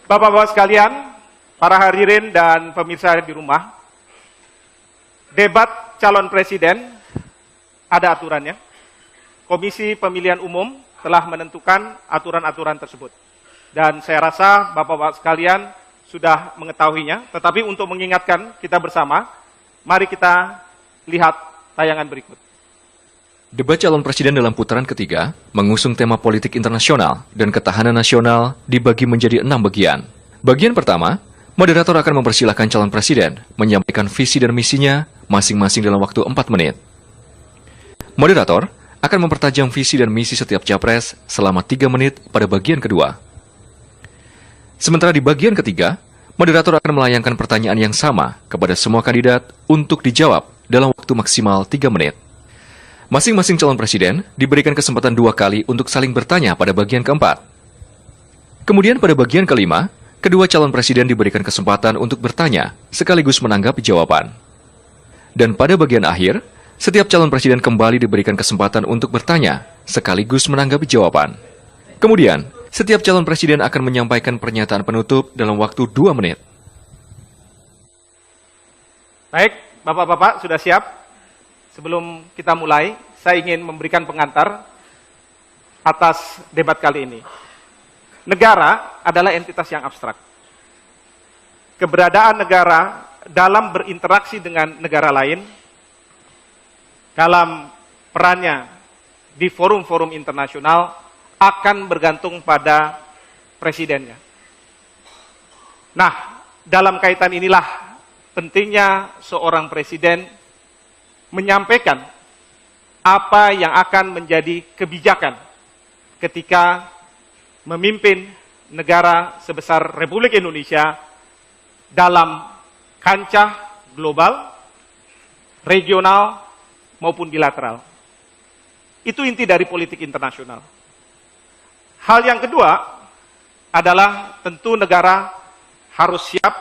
Bapak-bapak sekalian, para hadirin dan pemirsa di rumah, debat calon presiden ada aturannya. Komisi Pemilihan Umum telah menentukan aturan-aturan tersebut. Dan saya rasa Bapak-bapak sekalian sudah mengetahuinya, tetapi untuk mengingatkan kita bersama, mari kita lihat tayangan berikut. Debat calon presiden dalam putaran ketiga mengusung tema politik internasional dan ketahanan nasional dibagi menjadi 6 bagian. Bagian pertama, moderator akan mempersilahkan calon presiden menyampaikan visi dan misinya masing-masing dalam waktu 4 menit. Moderator akan mempertajam visi dan misi setiap capres selama 3 menit pada bagian kedua. Sementara di bagian ketiga, moderator akan melayangkan pertanyaan yang sama kepada semua kandidat untuk dijawab dalam waktu maksimal 3 menit. Masing-masing calon presiden diberikan kesempatan 2 kali untuk saling bertanya pada bagian keempat. Kemudian pada bagian kelima, kedua calon presiden diberikan kesempatan untuk bertanya sekaligus menanggapi jawaban. Dan pada bagian akhir, setiap calon presiden kembali diberikan kesempatan untuk bertanya sekaligus menanggapi jawaban. Kemudian, setiap calon presiden akan menyampaikan pernyataan penutup dalam waktu 2 menit. Baik, Bapak-bapak sudah siap? Sebelum kita mulai, saya ingin memberikan pengantar atas debat kali ini. Negara adalah entitas yang abstrak. Keberadaan negara dalam berinteraksi dengan negara lain, dalam perannya di forum-forum internasional, akan bergantung pada presidennya. Nah, dalam kaitan inilah pentingnya seorang presiden menyampaikan apa yang akan menjadi kebijakan ketika memimpin negara sebesar Republik Indonesia dalam kancah global, regional, maupun bilateral. Itu inti dari politik internasional. Hal yang kedua adalah tentu negara harus siap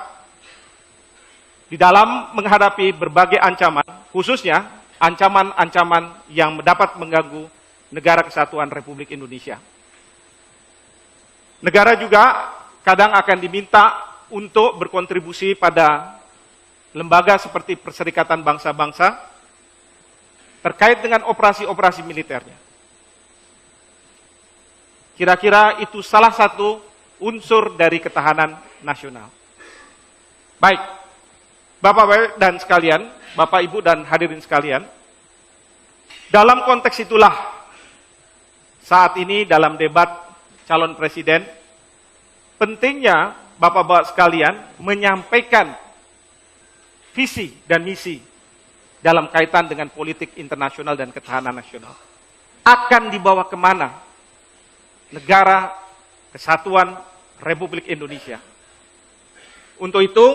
di dalam menghadapi berbagai ancaman, khususnya ancaman-ancaman yang dapat mengganggu negara kesatuan Republik Indonesia. Negara juga kadang akan diminta untuk berkontribusi pada lembaga seperti Perserikatan Bangsa-Bangsa terkait dengan operasi-operasi militernya. Kira-kira itu salah satu unsur dari ketahanan nasional. Baik. Bapak-bapak dan sekalian, Bapak Ibu dan hadirin sekalian, dalam konteks itulah saat ini dalam debat calon presiden, pentingnya Bapak-bapak sekalian menyampaikan visi dan misi dalam kaitan dengan politik internasional dan ketahanan nasional. Akan dibawa kemana negara kesatuan Republik Indonesia. Untuk itu,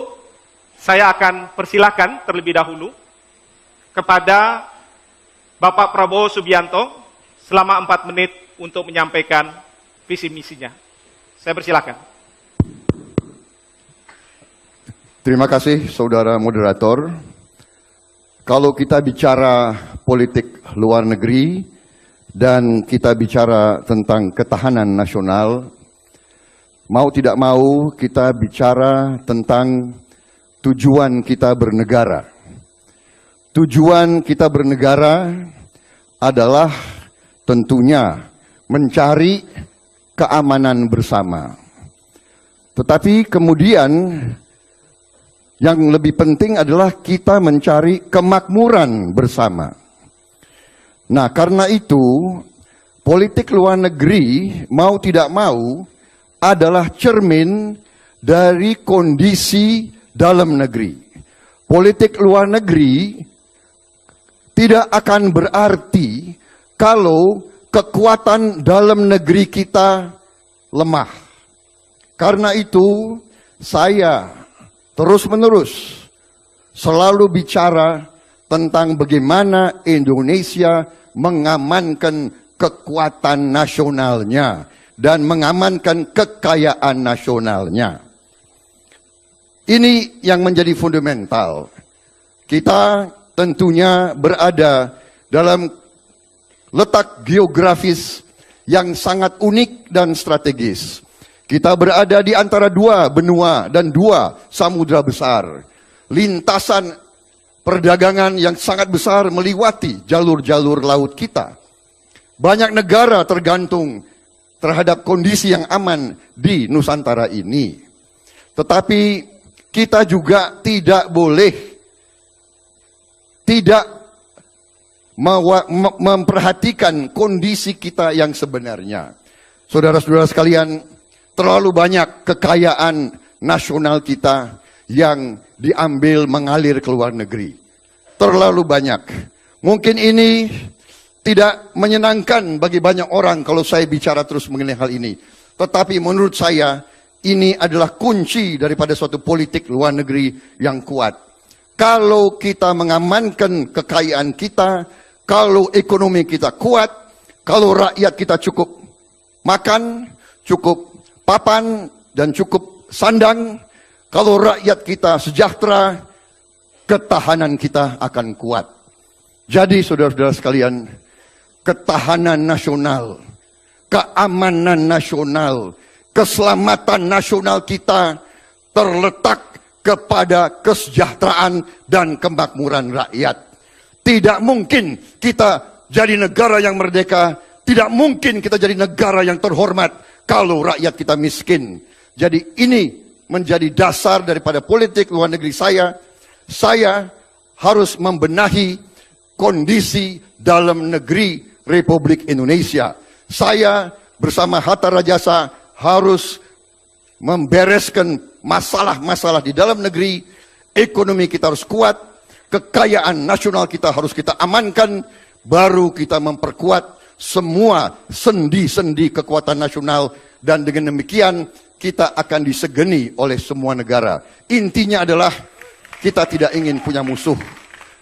saya akan persilakan terlebih dahulu kepada Bapak Prabowo Subianto selama 4 menit untuk menyampaikan visi misinya. Saya persilakan. Terima kasih saudara moderator. Kalau kita bicara politik luar negeri dan kita bicara tentang ketahanan nasional, mau tidak mau kita bicara tentang tujuan kita bernegara. Tujuan kita bernegara adalah tentunya mencari keamanan bersama. Tetapi kemudian yang lebih penting adalah kita mencari kemakmuran bersama. Nah, karena itu politik luar negeri mau tidak mau adalah cermin dari kondisi dalam negeri. Politik luar negeri tidak akan berarti kalau kekuatan dalam negeri kita lemah. Karena itu saya terus-menerus selalu bicara tentang bagaimana Indonesia mengamankan kekuatan nasionalnya dan mengamankan kekayaan nasionalnya. Ini yang menjadi fundamental. Kita tentunya berada dalam letak geografis yang sangat unik dan strategis. Kita berada di antara dua benua dan dua samudra besar. Lintasan perdagangan yang sangat besar melewati jalur-jalur laut kita. Banyak negara tergantung terhadap kondisi yang aman di Nusantara ini. Tetapi kita juga tidak boleh tidak memperhatikan kondisi kita yang sebenarnya. Saudara-saudara sekalian, terlalu banyak kekayaan nasional kita yang diambil mengalir ke luar negeri. Terlalu banyak. Mungkin ini tidak menyenangkan bagi banyak orang kalau saya bicara terus mengenai hal ini. Tetapi menurut saya, ini adalah kunci daripada suatu politik luar negeri yang kuat. Kalau kita mengamankan kekayaan kita, kalau ekonomi kita kuat, kalau rakyat kita cukup makan, cukup papan, dan cukup sandang, kalau rakyat kita sejahtera, ketahanan kita akan kuat. Jadi saudara-saudara sekalian, ketahanan nasional, keamanan nasional, keselamatan nasional kita terletak kepada kesejahteraan dan kemakmuran rakyat. Tidak mungkin kita jadi negara yang merdeka, tidak mungkin kita jadi negara yang terhormat kalau rakyat kita miskin. Jadi ini menjadi dasar daripada politik luar negeri saya. Saya harus membenahi kondisi dalam negeri Republik Indonesia. Saya bersama Hatta Rajasa harus membereskan masalah-masalah di dalam negeri. Ekonomi kita harus kuat, kekayaan nasional kita harus kita amankan, baru kita memperkuat semua sendi-sendi kekuatan nasional, dan dengan demikian kita akan disegeni oleh semua negara. Intinya adalah kita tidak ingin punya musuh.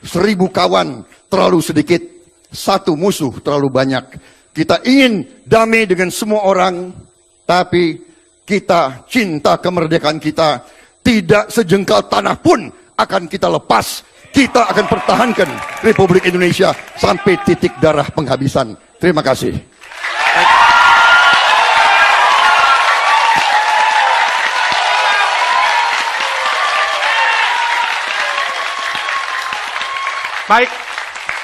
1000 kawan terlalu sedikit, 1 musuh terlalu banyak. Kita ingin damai dengan semua orang, tapi kita cinta kemerdekaan kita. Tidak sejengkal tanah pun akan kita lepas. Kita akan pertahankan Republik Indonesia sampai titik darah penghabisan. Terima kasih. Baik,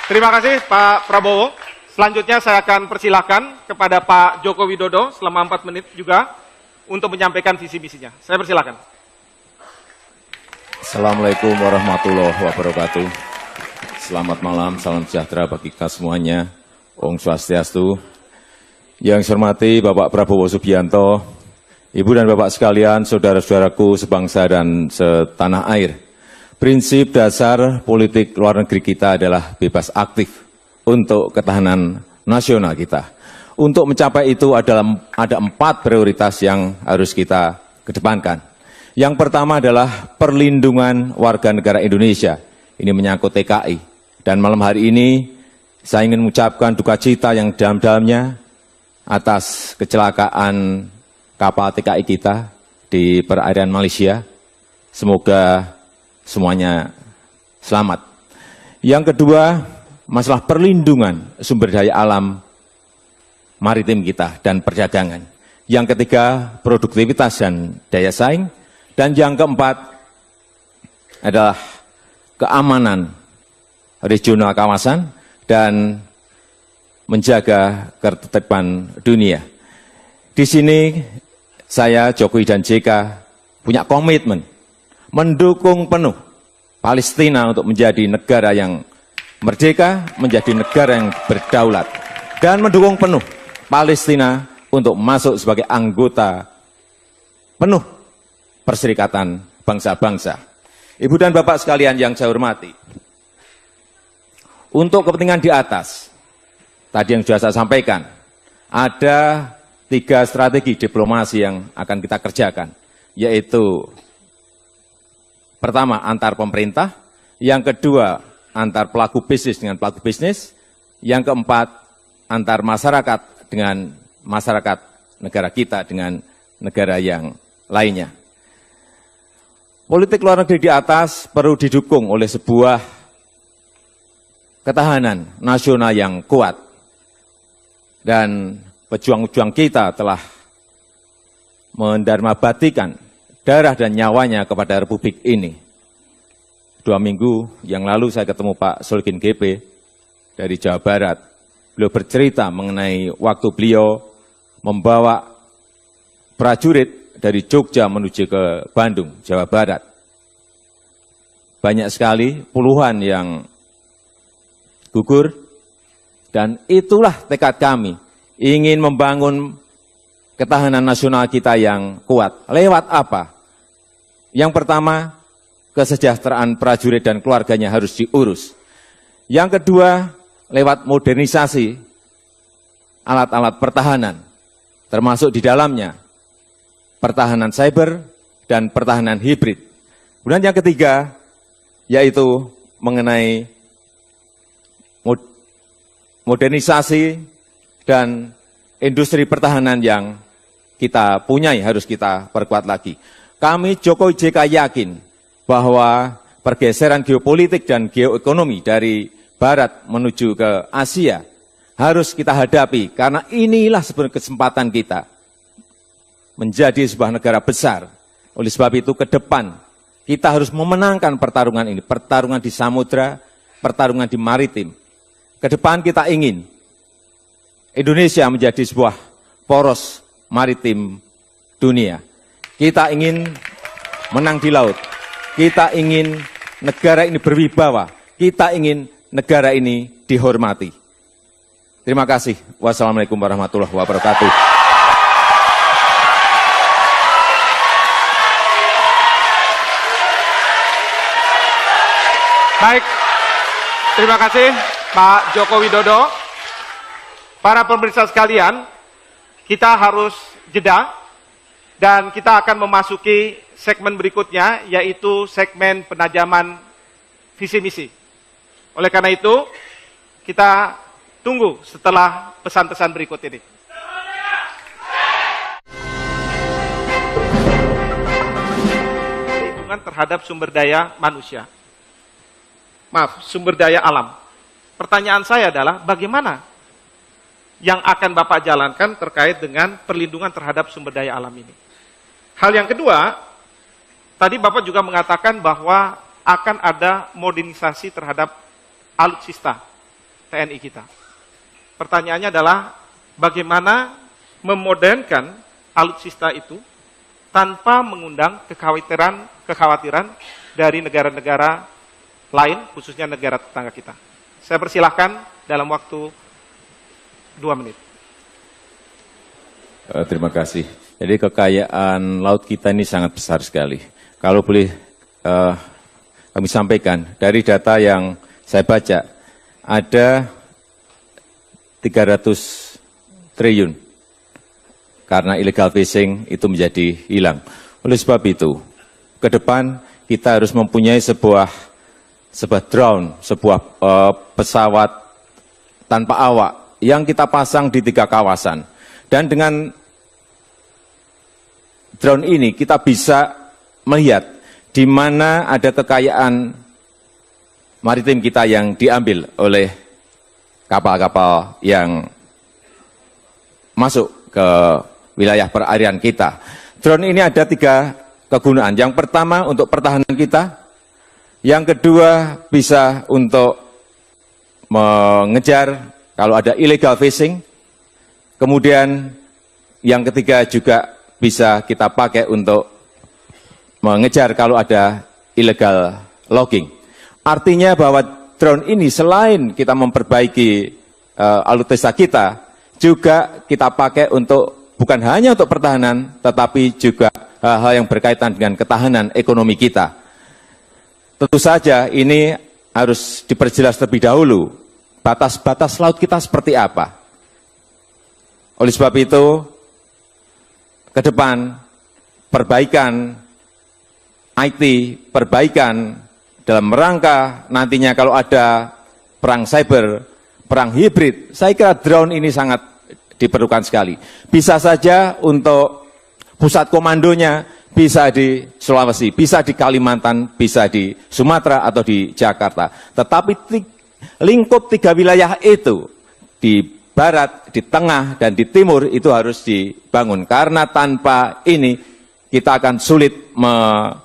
terima kasih Pak Prabowo. Selanjutnya saya akan persilahkan kepada Pak Joko Widodo selama 4 menit juga untuk menyampaikan visi misinya. Saya persilahkan. Assalamualaikum warahmatullahi wabarakatuh. Selamat malam, salam sejahtera bagi kita semuanya. Om Swastiastu. Yang saya hormati Bapak Prabowo Subianto, Ibu dan Bapak sekalian, saudara-saudaraku sebangsa dan setanah air. Prinsip dasar politik luar negeri kita adalah bebas aktif untuk ketahanan nasional kita. Untuk mencapai itu ada 4 prioritas yang harus kita kedepankan. Yang pertama adalah perlindungan warga negara Indonesia. Ini menyangkut TKI. Dan malam hari ini saya ingin mengucapkan duka cita yang dalam-dalamnya atas kecelakaan kapal TKI kita di perairan Malaysia. Semoga semuanya selamat. Yang kedua, masalah perlindungan sumber daya alam maritim kita dan perdagangan. Yang ketiga, produktivitas dan daya saing. Dan yang keempat adalah keamanan regional kawasan dan menjaga ketertiban dunia. Di sini saya, Jokowi dan JK punya komitmen mendukung penuh Palestina untuk menjadi negara yang merdeka, menjadi negara yang berdaulat, dan mendukung penuh Palestina untuk masuk sebagai anggota penuh Perserikatan Bangsa-Bangsa. Ibu dan Bapak sekalian yang saya hormati, untuk kepentingan di atas, tadi yang sudah saya sampaikan, ada 3 strategi diplomasi yang akan kita kerjakan, yaitu pertama, antar pemerintah. Yang kedua, antar pelaku bisnis dengan pelaku bisnis. Yang keempat, antar masyarakat dengan masyarakat negara kita dengan negara yang lainnya. Politik luar negeri di atas perlu didukung oleh sebuah ketahanan nasional yang kuat. Dan pejuang-pejuang kita telah mendarmabatikan darah dan nyawanya kepada Republik ini. 2 minggu yang lalu saya ketemu Pak Sulkin GP dari Jawa Barat. Beliau bercerita mengenai waktu beliau membawa prajurit dari Jogja menuju ke Bandung, Jawa Barat. Banyak sekali, puluhan yang gugur, dan itulah tekad kami, ingin membangun ketahanan nasional kita yang kuat. Lewat apa? Yang pertama, kesejahteraan prajurit dan keluarganya harus diurus. Yang kedua, lewat modernisasi alat-alat pertahanan, termasuk di dalamnya pertahanan cyber dan pertahanan hibrid. Kemudian yang ketiga, yaitu mengenai modernisasi dan industri pertahanan yang kita punyai harus kita perkuat lagi. Kami Jokowi JK yakin bahwa pergeseran geopolitik dan geoekonomi dari Barat menuju ke Asia harus kita hadapi, karena inilah sebenarnya kesempatan kita menjadi sebuah negara besar. Oleh sebab itu ke depan kita harus memenangkan pertarungan ini, pertarungan di samudra, pertarungan di maritim. Ke depan kita ingin Indonesia menjadi sebuah poros maritim dunia. Kita ingin menang di laut. Kita ingin negara ini berwibawa. Kita ingin negara ini dihormati. Terima kasih. Wassalamualaikum warahmatullahi wabarakatuh. Baik, terima kasih Pak Joko Widodo. Para pemirsa sekalian, kita harus jeda dan kita akan memasuki segmen berikutnya, yaitu segmen penajaman visi misi. Oleh karena itu, kita tunggu setelah pesan-pesan berikut ini. Perlindungan terhadap sumber daya manusia. Maaf, sumber daya alam. Pertanyaan saya adalah bagaimana yang akan Bapak jalankan terkait dengan perlindungan terhadap sumber daya alam ini. Hal yang kedua, tadi Bapak juga mengatakan bahwa akan ada modernisasi terhadap alutsista TNI kita. Pertanyaannya adalah bagaimana memodernkan alutsista itu tanpa mengundang kekhawatiran dari negara-negara lain, khususnya negara tetangga kita. Saya persilahkan dalam waktu 2 menit. Terima kasih. Jadi kekayaan laut kita ini sangat besar sekali. Kalau boleh kami sampaikan, dari data yang saya baca, ada 300 triliun karena illegal fishing itu menjadi hilang. Oleh sebab itu, ke depan kita harus mempunyai sebuah drone, sebuah pesawat tanpa awak yang kita pasang di 3 kawasan. Dan dengan drone ini kita bisa melihat di mana ada kekayaan maritim kita yang diambil oleh kapal-kapal yang masuk ke wilayah perairan kita. Drone ini ada 3 kegunaan. Yang pertama untuk pertahanan kita. Yang kedua bisa untuk mengejar kalau ada illegal fishing. Kemudian yang ketiga juga bisa kita pakai untuk mengejar kalau ada illegal logging. Artinya bahwa drone ini selain kita memperbaiki alutsista kita, juga kita pakai untuk bukan hanya untuk pertahanan, tetapi juga hal-hal yang berkaitan dengan ketahanan ekonomi kita. Tentu saja ini harus diperjelas terlebih dahulu, batas-batas laut kita seperti apa. Oleh sebab itu, ke depan, perbaikan IT, perbaikan dalam rangka nantinya kalau ada perang cyber, perang hibrid, saya kira drone ini sangat diperlukan sekali. Bisa saja untuk pusat komandonya, bisa di Sulawesi, bisa di Kalimantan, bisa di Sumatera atau di Jakarta. Tetapi lingkup 3 wilayah itu di barat, di tengah, dan di timur itu harus dibangun. Karena tanpa ini kita akan sulit mendeteksi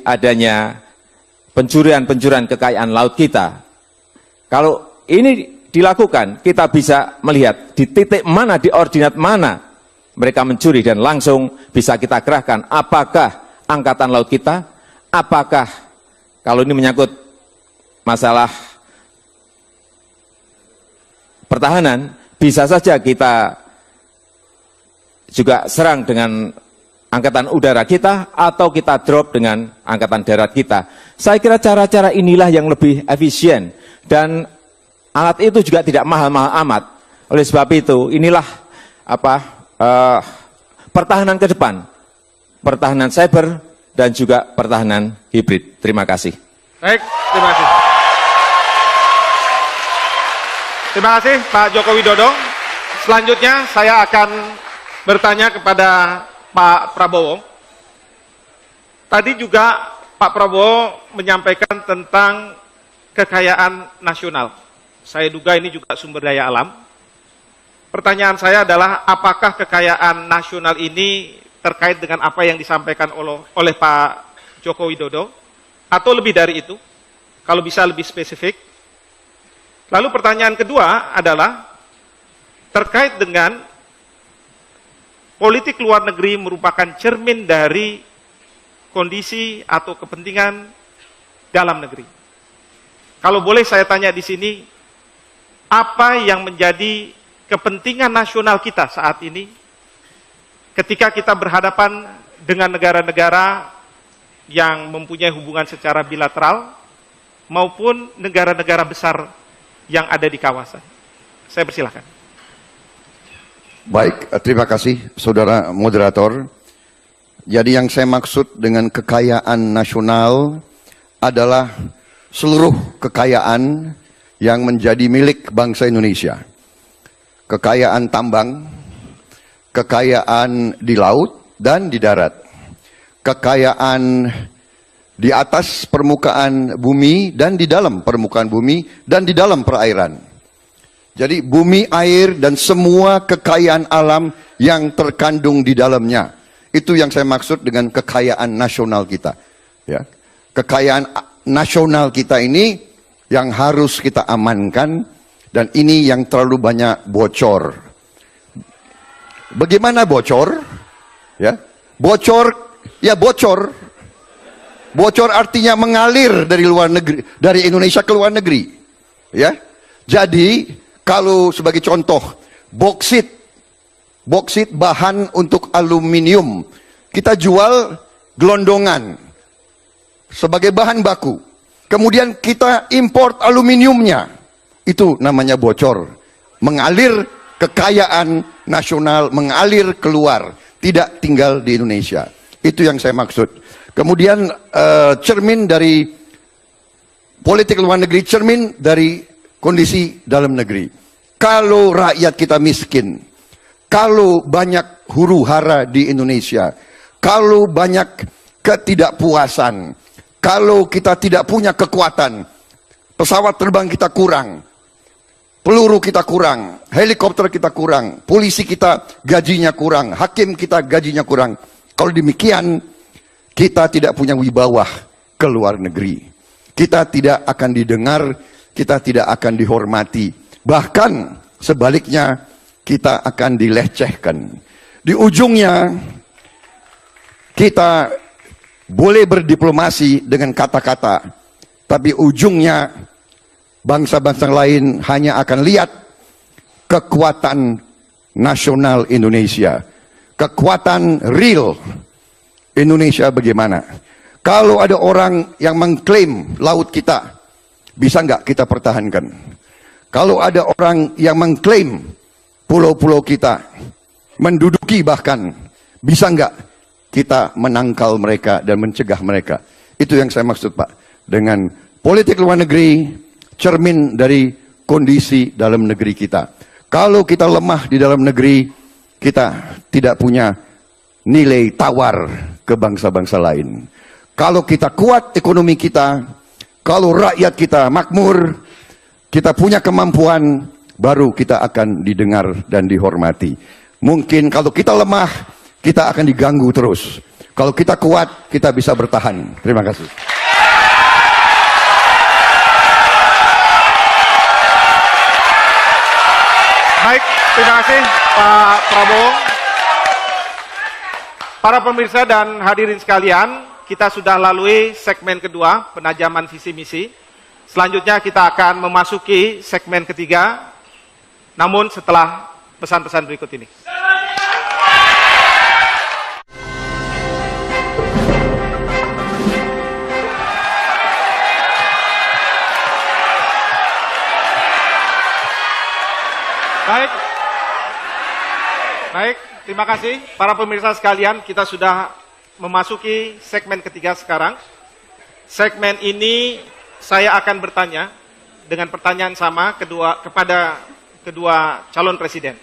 adanya pencurian-pencurian kekayaan laut kita. Kalau ini dilakukan, kita bisa melihat di titik mana, di ordinat mana mereka mencuri dan langsung bisa kita kerahkan apakah angkatan laut kita, apakah kalau ini menyangkut masalah pertahanan, bisa saja kita juga serang dengan angkatan udara kita atau kita drop dengan angkatan darat kita. Saya kira cara-cara inilah yang lebih efisien dan alat itu juga tidak mahal-mahal amat. Oleh sebab itu, inilah pertahanan ke depan, pertahanan cyber dan juga pertahanan hibrid. Terima kasih. Baik, terima kasih. Terima kasih Pak Joko Widodo. Selanjutnya saya akan bertanya kepada Pak Prabowo. Tadi juga Pak Prabowo menyampaikan tentang kekayaan nasional. Saya duga ini juga sumber daya alam. Pertanyaan saya adalah apakah kekayaan nasional ini terkait dengan apa yang disampaikan oleh Pak Joko Widodo atau lebih dari itu? Kalau bisa lebih spesifik. Lalu pertanyaan kedua adalah terkait dengan politik luar negeri merupakan cermin dari kondisi atau kepentingan dalam negeri. Kalau boleh saya tanya di sini, apa yang menjadi kepentingan nasional kita saat ini ketika kita berhadapan dengan negara-negara yang mempunyai hubungan secara bilateral maupun negara-negara besar yang ada di kawasan? Saya persilahkan. Baik, terima kasih Saudara Moderator. Jadi yang saya maksud dengan kekayaan nasional adalah seluruh kekayaan yang menjadi milik bangsa Indonesia. Kekayaan tambang, kekayaan di laut dan di darat, kekayaan di atas permukaan bumi dan di dalam permukaan bumi dan di dalam perairan. Jadi bumi, air, dan semua kekayaan alam yang terkandung di dalamnya. Itu yang saya maksud dengan kekayaan nasional kita. Ya. Kekayaan nasional kita ini yang harus kita amankan, dan ini yang terlalu banyak bocor. Bagaimana bocor? Ya, bocor, ya bocor. Bocor artinya mengalir dari luar negeri, dari Indonesia ke luar negeri. Ya, jadi kalau sebagai contoh, boksit bahan untuk aluminium, kita jual gelondongan sebagai bahan baku. Kemudian kita import aluminiumnya, itu namanya bocor. Mengalir kekayaan nasional, mengalir keluar, tidak tinggal di Indonesia. Itu yang saya maksud. Kemudian cermin dari politik luar negeri, cermin dari kondisi dalam negeri. Kalau rakyat kita miskin, kalau banyak huru-hara di Indonesia, kalau banyak ketidakpuasan, kalau kita tidak punya kekuatan, pesawat terbang kita kurang, peluru kita kurang, helikopter kita kurang, polisi kita gajinya kurang, hakim kita gajinya kurang. Kalau demikian, kita tidak punya wibawa ke luar negeri. Kita tidak akan didengar, kita tidak akan dihormati. Bahkan sebaliknya, kita akan dilecehkan. Di ujungnya, kita boleh berdiplomasi dengan kata-kata, tapi ujungnya bangsa-bangsa lain hanya akan lihat kekuatan nasional Indonesia, kekuatan real Indonesia bagaimana. Kalau ada orang yang mengklaim laut kita, bisa nggak kita pertahankan? Kalau ada orang yang mengklaim pulau-pulau kita, menduduki bahkan, bisa nggak kita menangkal mereka dan mencegah mereka? Itu yang saya maksud Pak, dengan politik luar negeri, cermin dari kondisi dalam negeri kita. Kalau kita lemah di dalam negeri, kita tidak punya nilai tawar ke bangsa-bangsa lain. Kalau kita kuat ekonomi kita, kalau rakyat kita makmur, kita punya kemampuan, baru kita akan didengar dan dihormati. Mungkin kalau kita lemah, kita akan diganggu terus. Kalau kita kuat, kita bisa bertahan. Terima kasih. Baik, terima kasih Pak Prabowo. Para pemirsa dan hadirin sekalian, kita sudah lalui segmen kedua, penajaman visi misi. Selanjutnya kita akan memasuki segmen ketiga, namun setelah pesan-pesan berikut ini. Baik, terima kasih para pemirsa sekalian. Kita sudah memasuki segmen ketiga sekarang. Segmen ini saya akan bertanya dengan pertanyaan sama kepada kedua calon presiden.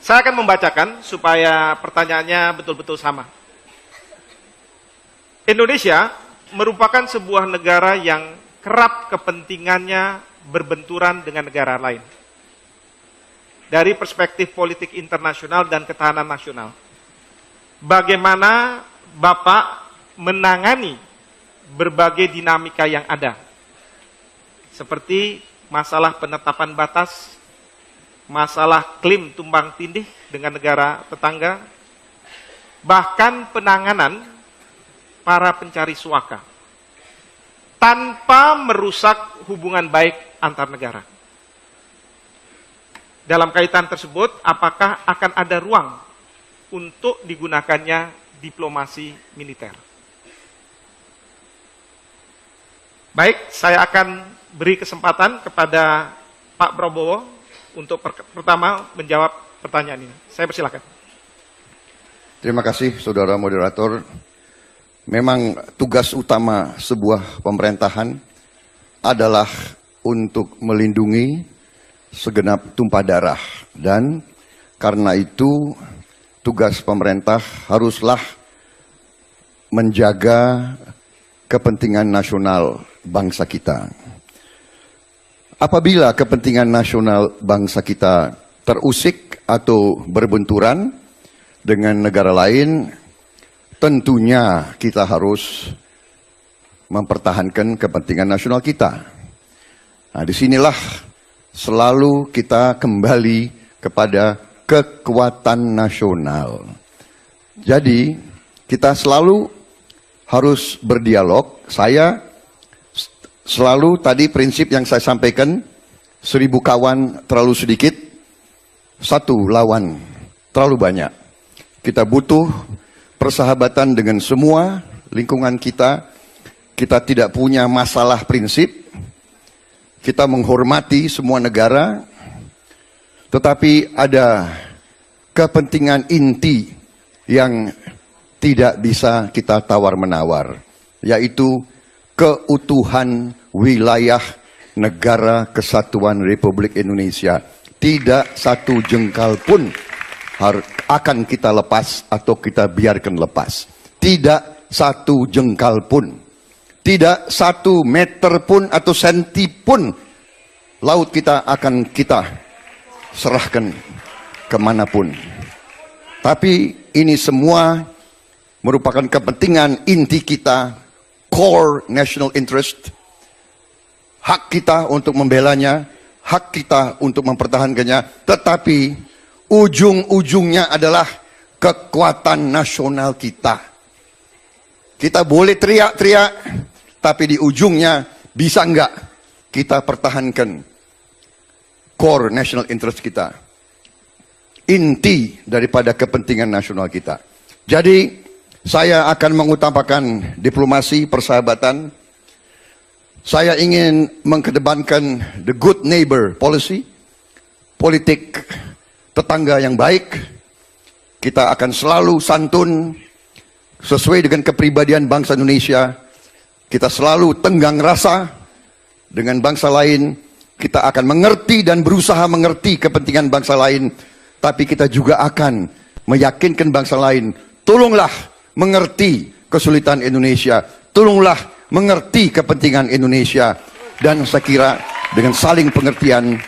Saya akan membacakan supaya pertanyaannya betul-betul sama. Indonesia merupakan sebuah negara yang kerap kepentingannya berbenturan dengan negara lain. Dari perspektif politik internasional dan ketahanan nasional. Bagaimana Bapak menangani berbagai dinamika yang ada? Seperti masalah penetapan batas, masalah klaim tumbang tindih dengan negara tetangga, bahkan penanganan para pencari suaka, tanpa merusak hubungan baik antar negara. Dalam kaitan tersebut, apakah akan ada ruang untuk digunakannya diplomasi militer? Baik, saya akan beri kesempatan kepada Pak Prabowo untuk pertama menjawab pertanyaan ini. Saya persilakan. Terima kasih, Saudara Moderator. Memang tugas utama sebuah pemerintahan adalah untuk melindungi segenap tumpah darah, dan karena itu tugas pemerintah haruslah menjaga kepentingan nasional bangsa kita. Apabila kepentingan nasional bangsa kita terusik atau berbenturan dengan negara lain, tentunya kita harus mempertahankan kepentingan nasional kita. Nah, disinilah selalu kita kembali kepada kekuatan nasional. Jadi, kita selalu harus berdialog. Saya selalu tadi prinsip yang saya sampaikan, 1000 kawan terlalu sedikit, 1 lawan terlalu banyak. Kita butuh persahabatan dengan semua lingkungan kita. Kita tidak punya masalah prinsip. Kita menghormati semua negara, tetapi ada kepentingan inti yang tidak bisa kita tawar-menawar, yaitu keutuhan wilayah negara kesatuan Republik Indonesia. Tidak satu jengkal pun akan kita lepas atau kita biarkan lepas. Tidak satu jengkal pun. Tidak 1 meter pun atau senti pun laut kita akan kita serahkan kemanapun. Tapi ini semua merupakan kepentingan inti kita, core national interest, hak kita untuk membelanya, hak kita untuk mempertahankannya, tetapi ujung-ujungnya adalah kekuatan nasional kita. Kita boleh teriak-teriak, tapi di ujungnya bisa enggak kita pertahankan core national interest kita, inti daripada kepentingan nasional kita. Jadi saya akan mengutamakan diplomasi, persahabatan. Saya ingin mengedepankan the good neighbor policy, politik tetangga yang baik. Kita akan selalu santun sesuai dengan kepribadian bangsa Indonesia. Kita selalu tenggang rasa dengan bangsa lain. Kita akan mengerti dan berusaha mengerti kepentingan bangsa lain. Tapi kita juga akan meyakinkan bangsa lain, tolonglah mengerti kesulitan Indonesia. Tolonglah mengerti kepentingan Indonesia. Dan saya kira dengan saling pengertian,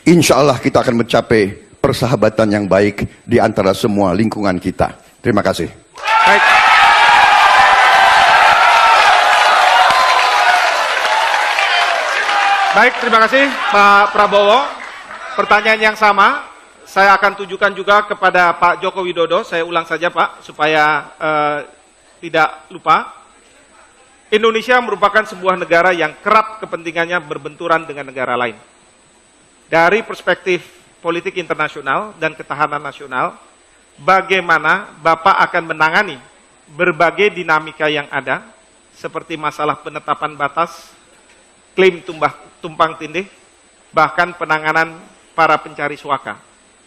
insya Allah kita akan mencapai persahabatan yang baik di antara semua lingkungan kita. Terima kasih. Baik. Baik, terima kasih Pak Prabowo. Pertanyaan yang sama, saya akan tujukan juga kepada Pak Joko Widodo. Saya ulang saja Pak, supaya tidak lupa. Indonesia merupakan sebuah negara yang kerap kepentingannya berbenturan dengan negara lain. Dari perspektif politik internasional dan ketahanan nasional, bagaimana Bapak akan menangani berbagai dinamika yang ada, seperti masalah penetapan batas, klaim tumpang tindih, bahkan penanganan para pencari suaka,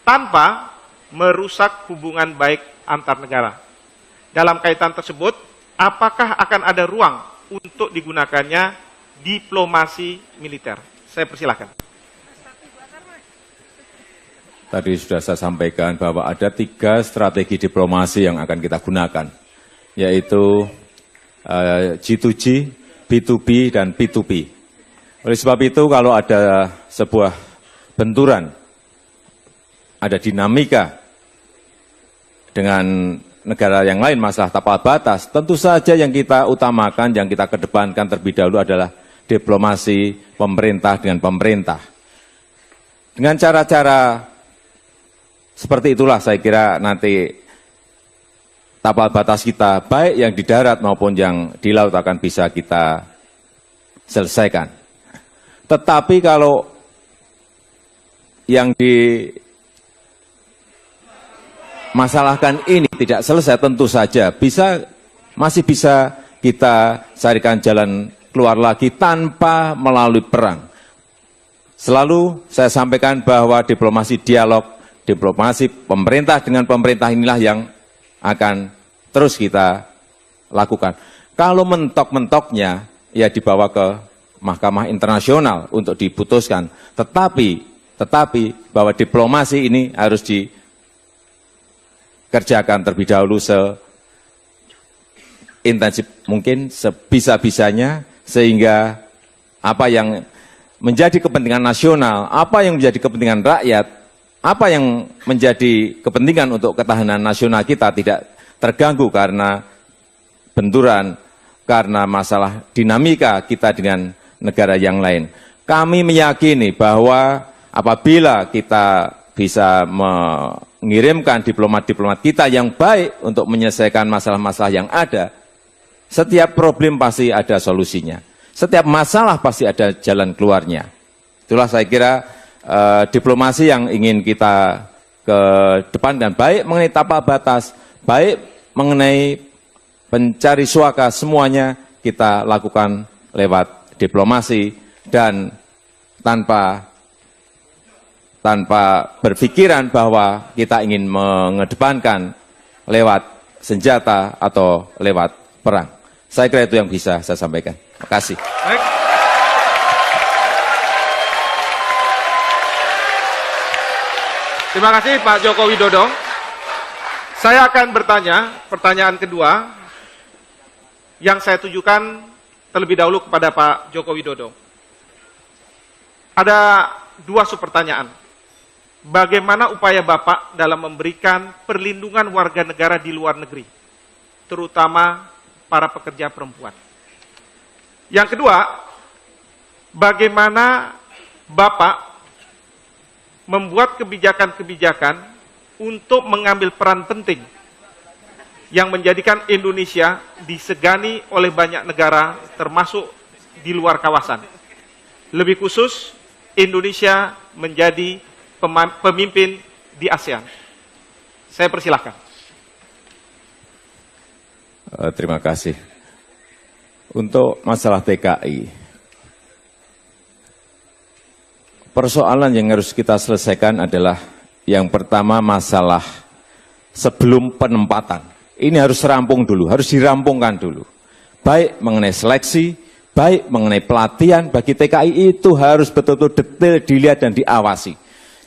tanpa merusak hubungan baik antar negara. Dalam kaitan tersebut, apakah akan ada ruang untuk digunakannya diplomasi militer? Saya persilahkan. Tadi sudah saya sampaikan bahwa ada 3 strategi diplomasi yang akan kita gunakan, yaitu G2G, B2B, dan P2P. Oleh sebab itu, kalau ada sebuah benturan, ada dinamika dengan negara yang lain, masalah tapal batas, tentu saja yang kita utamakan, yang kita kedepankan terlebih dahulu adalah diplomasi pemerintah dengan pemerintah. Dengan cara-cara seperti itulah saya kira nanti tapal batas kita, baik yang di darat maupun yang di laut, akan bisa kita selesaikan. Tetapi kalau yang dimasalahkan ini tidak selesai, tentu saja masih bisa kita carikan jalan keluar lagi tanpa melalui perang. Selalu saya sampaikan bahwa diplomasi dialog, diplomasi pemerintah dengan pemerintah inilah yang akan terus kita lakukan. Kalau mentok-mentoknya, ya dibawa ke Mahkamah Internasional untuk diputuskan. Tetapi bahwa diplomasi ini harus dikerjakan terlebih dahulu seintensif mungkin, sebisa-bisanya, sehingga apa yang menjadi kepentingan nasional, apa yang menjadi kepentingan rakyat, apa yang menjadi kepentingan untuk ketahanan nasional kita tidak terganggu karena benturan, karena masalah dinamika kita dengan negara yang lain. Kami meyakini bahwa apabila kita bisa mengirimkan diplomat-diplomat kita yang baik untuk menyelesaikan masalah-masalah yang ada, setiap problem pasti ada solusinya. Setiap masalah pasti ada jalan keluarnya. Itulah saya kira diplomasi yang ingin kita ke depan, dan baik mengenai tapal batas, baik mengenai pencari suaka, semuanya kita lakukan lewat diplomasi, dan tanpa berpikiran bahwa kita ingin mengedepankan lewat senjata atau lewat perang. Saya kira itu yang bisa saya sampaikan. Terima kasih. Baik. Terima kasih Pak Joko Widodo. Saya akan bertanya, pertanyaan kedua yang saya tujukan terlebih dahulu kepada Pak Joko Widodo. Ada 2 subpertanyaan. Bagaimana upaya Bapak dalam memberikan perlindungan warga negara di luar negeri, terutama para pekerja perempuan? Yang kedua, bagaimana Bapak membuat kebijakan-kebijakan untuk mengambil peran penting yang menjadikan Indonesia disegani oleh banyak negara, termasuk di luar kawasan. Lebih khusus, Indonesia menjadi pemimpin di ASEAN. Saya persilahkan. Terima kasih. Untuk masalah TKI, persoalan yang harus kita selesaikan adalah yang pertama masalah sebelum penempatan. Ini harus rampung dulu, harus dirampungkan dulu. Baik mengenai seleksi, baik mengenai pelatihan, bagi TKI itu harus betul-betul detail dilihat dan diawasi.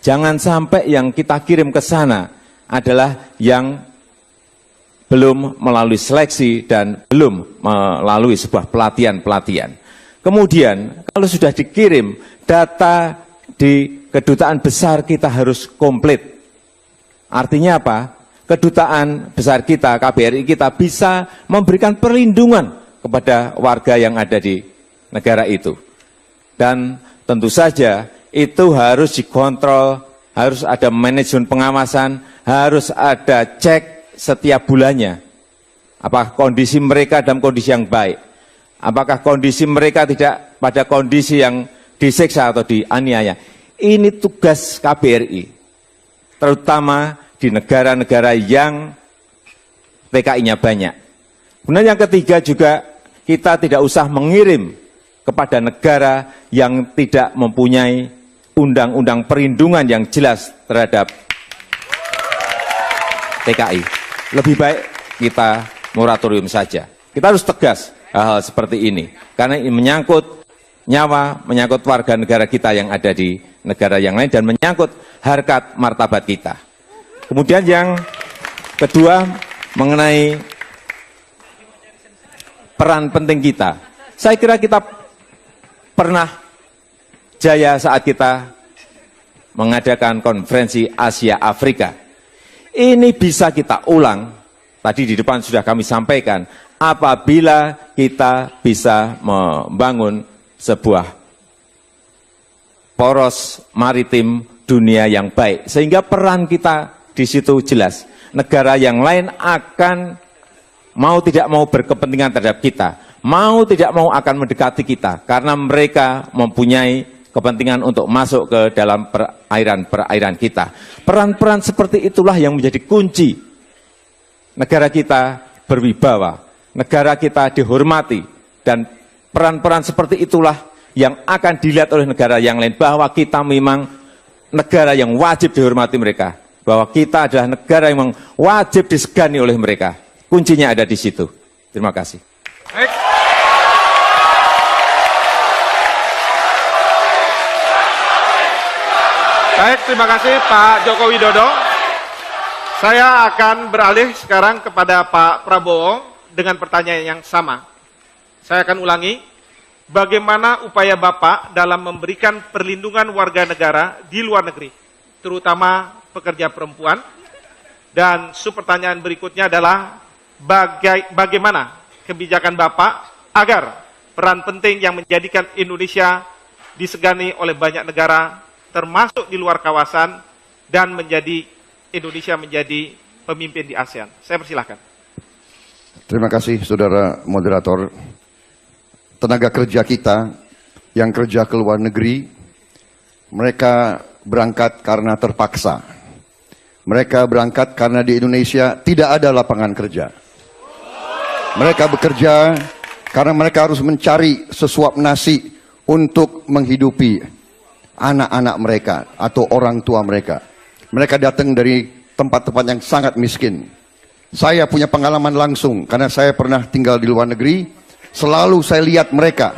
Jangan sampai yang kita kirim ke sana adalah yang belum melalui seleksi dan belum melalui sebuah pelatihan-pelatihan. Kemudian, kalau sudah dikirim, data di kedutaan besar kita harus komplit. Artinya apa? Kedutaan besar kita, KBRI kita bisa memberikan perlindungan kepada warga yang ada di negara itu. Dan tentu saja itu harus dikontrol, harus ada manajemen pengawasan, harus ada cek setiap bulannya. Apakah kondisi mereka dalam kondisi yang baik? Apakah kondisi mereka tidak pada kondisi yang disiksa atau dianiaya? Ini tugas KBRI, terutama di negara-negara yang TKI-nya banyak. Kemudian yang ketiga juga, kita tidak usah mengirim kepada negara yang tidak mempunyai undang-undang perlindungan yang jelas terhadap TKI. Lebih baik kita moratorium saja. Kita harus tegas hal-hal seperti ini, karena ini menyangkut nyawa, menyangkut warga negara kita yang ada di negara yang lain, dan menyangkut harkat martabat kita. Kemudian yang kedua, mengenai peran penting kita. Saya kira kita pernah jaya saat kita mengadakan konferensi Asia Afrika. Ini bisa kita ulang, tadi di depan sudah kami sampaikan, apabila kita bisa membangun sebuah poros maritim dunia yang baik, sehingga peran kita di situ jelas. Negara yang lain akan mau tidak mau berkepentingan terhadap kita, mau tidak mau akan mendekati kita, karena mereka mempunyai kepentingan untuk masuk ke dalam perairan kita. Peran-peran seperti itulah yang menjadi kunci negara kita berwibawa, negara kita dihormati, dan peran-peran seperti itulah yang akan dilihat oleh negara yang lain, bahwa kita memang negara yang wajib dihormati mereka, bahwa kita adalah negara yang memang wajib disegani oleh mereka. Kuncinya ada di situ. Terima kasih. Baik. Baik, terima kasih Pak Joko Widodo. Saya akan beralih sekarang kepada Pak Prabowo dengan pertanyaan yang sama. Saya akan ulangi, bagaimana upaya Bapak dalam memberikan perlindungan warga negara di luar negeri, terutama pekerja perempuan? Dan subpertanyaan berikutnya adalah, bagaimana kebijakan Bapak agar peran penting yang menjadikan Indonesia disegani oleh banyak negara, termasuk di luar kawasan, dan Indonesia menjadi pemimpin di ASEAN. Saya persilahkan. Terima kasih, Saudara Moderator. Tenaga kerja kita yang kerja ke luar negeri, mereka berangkat karena terpaksa. Mereka berangkat karena di Indonesia tidak ada lapangan kerja. Mereka bekerja karena mereka harus mencari sesuap nasi untuk menghidupi anak-anak mereka atau orang tua mereka. Mereka datang dari tempat-tempat yang sangat miskin. Saya punya pengalaman langsung karena saya pernah tinggal di luar negeri. Selalu saya lihat mereka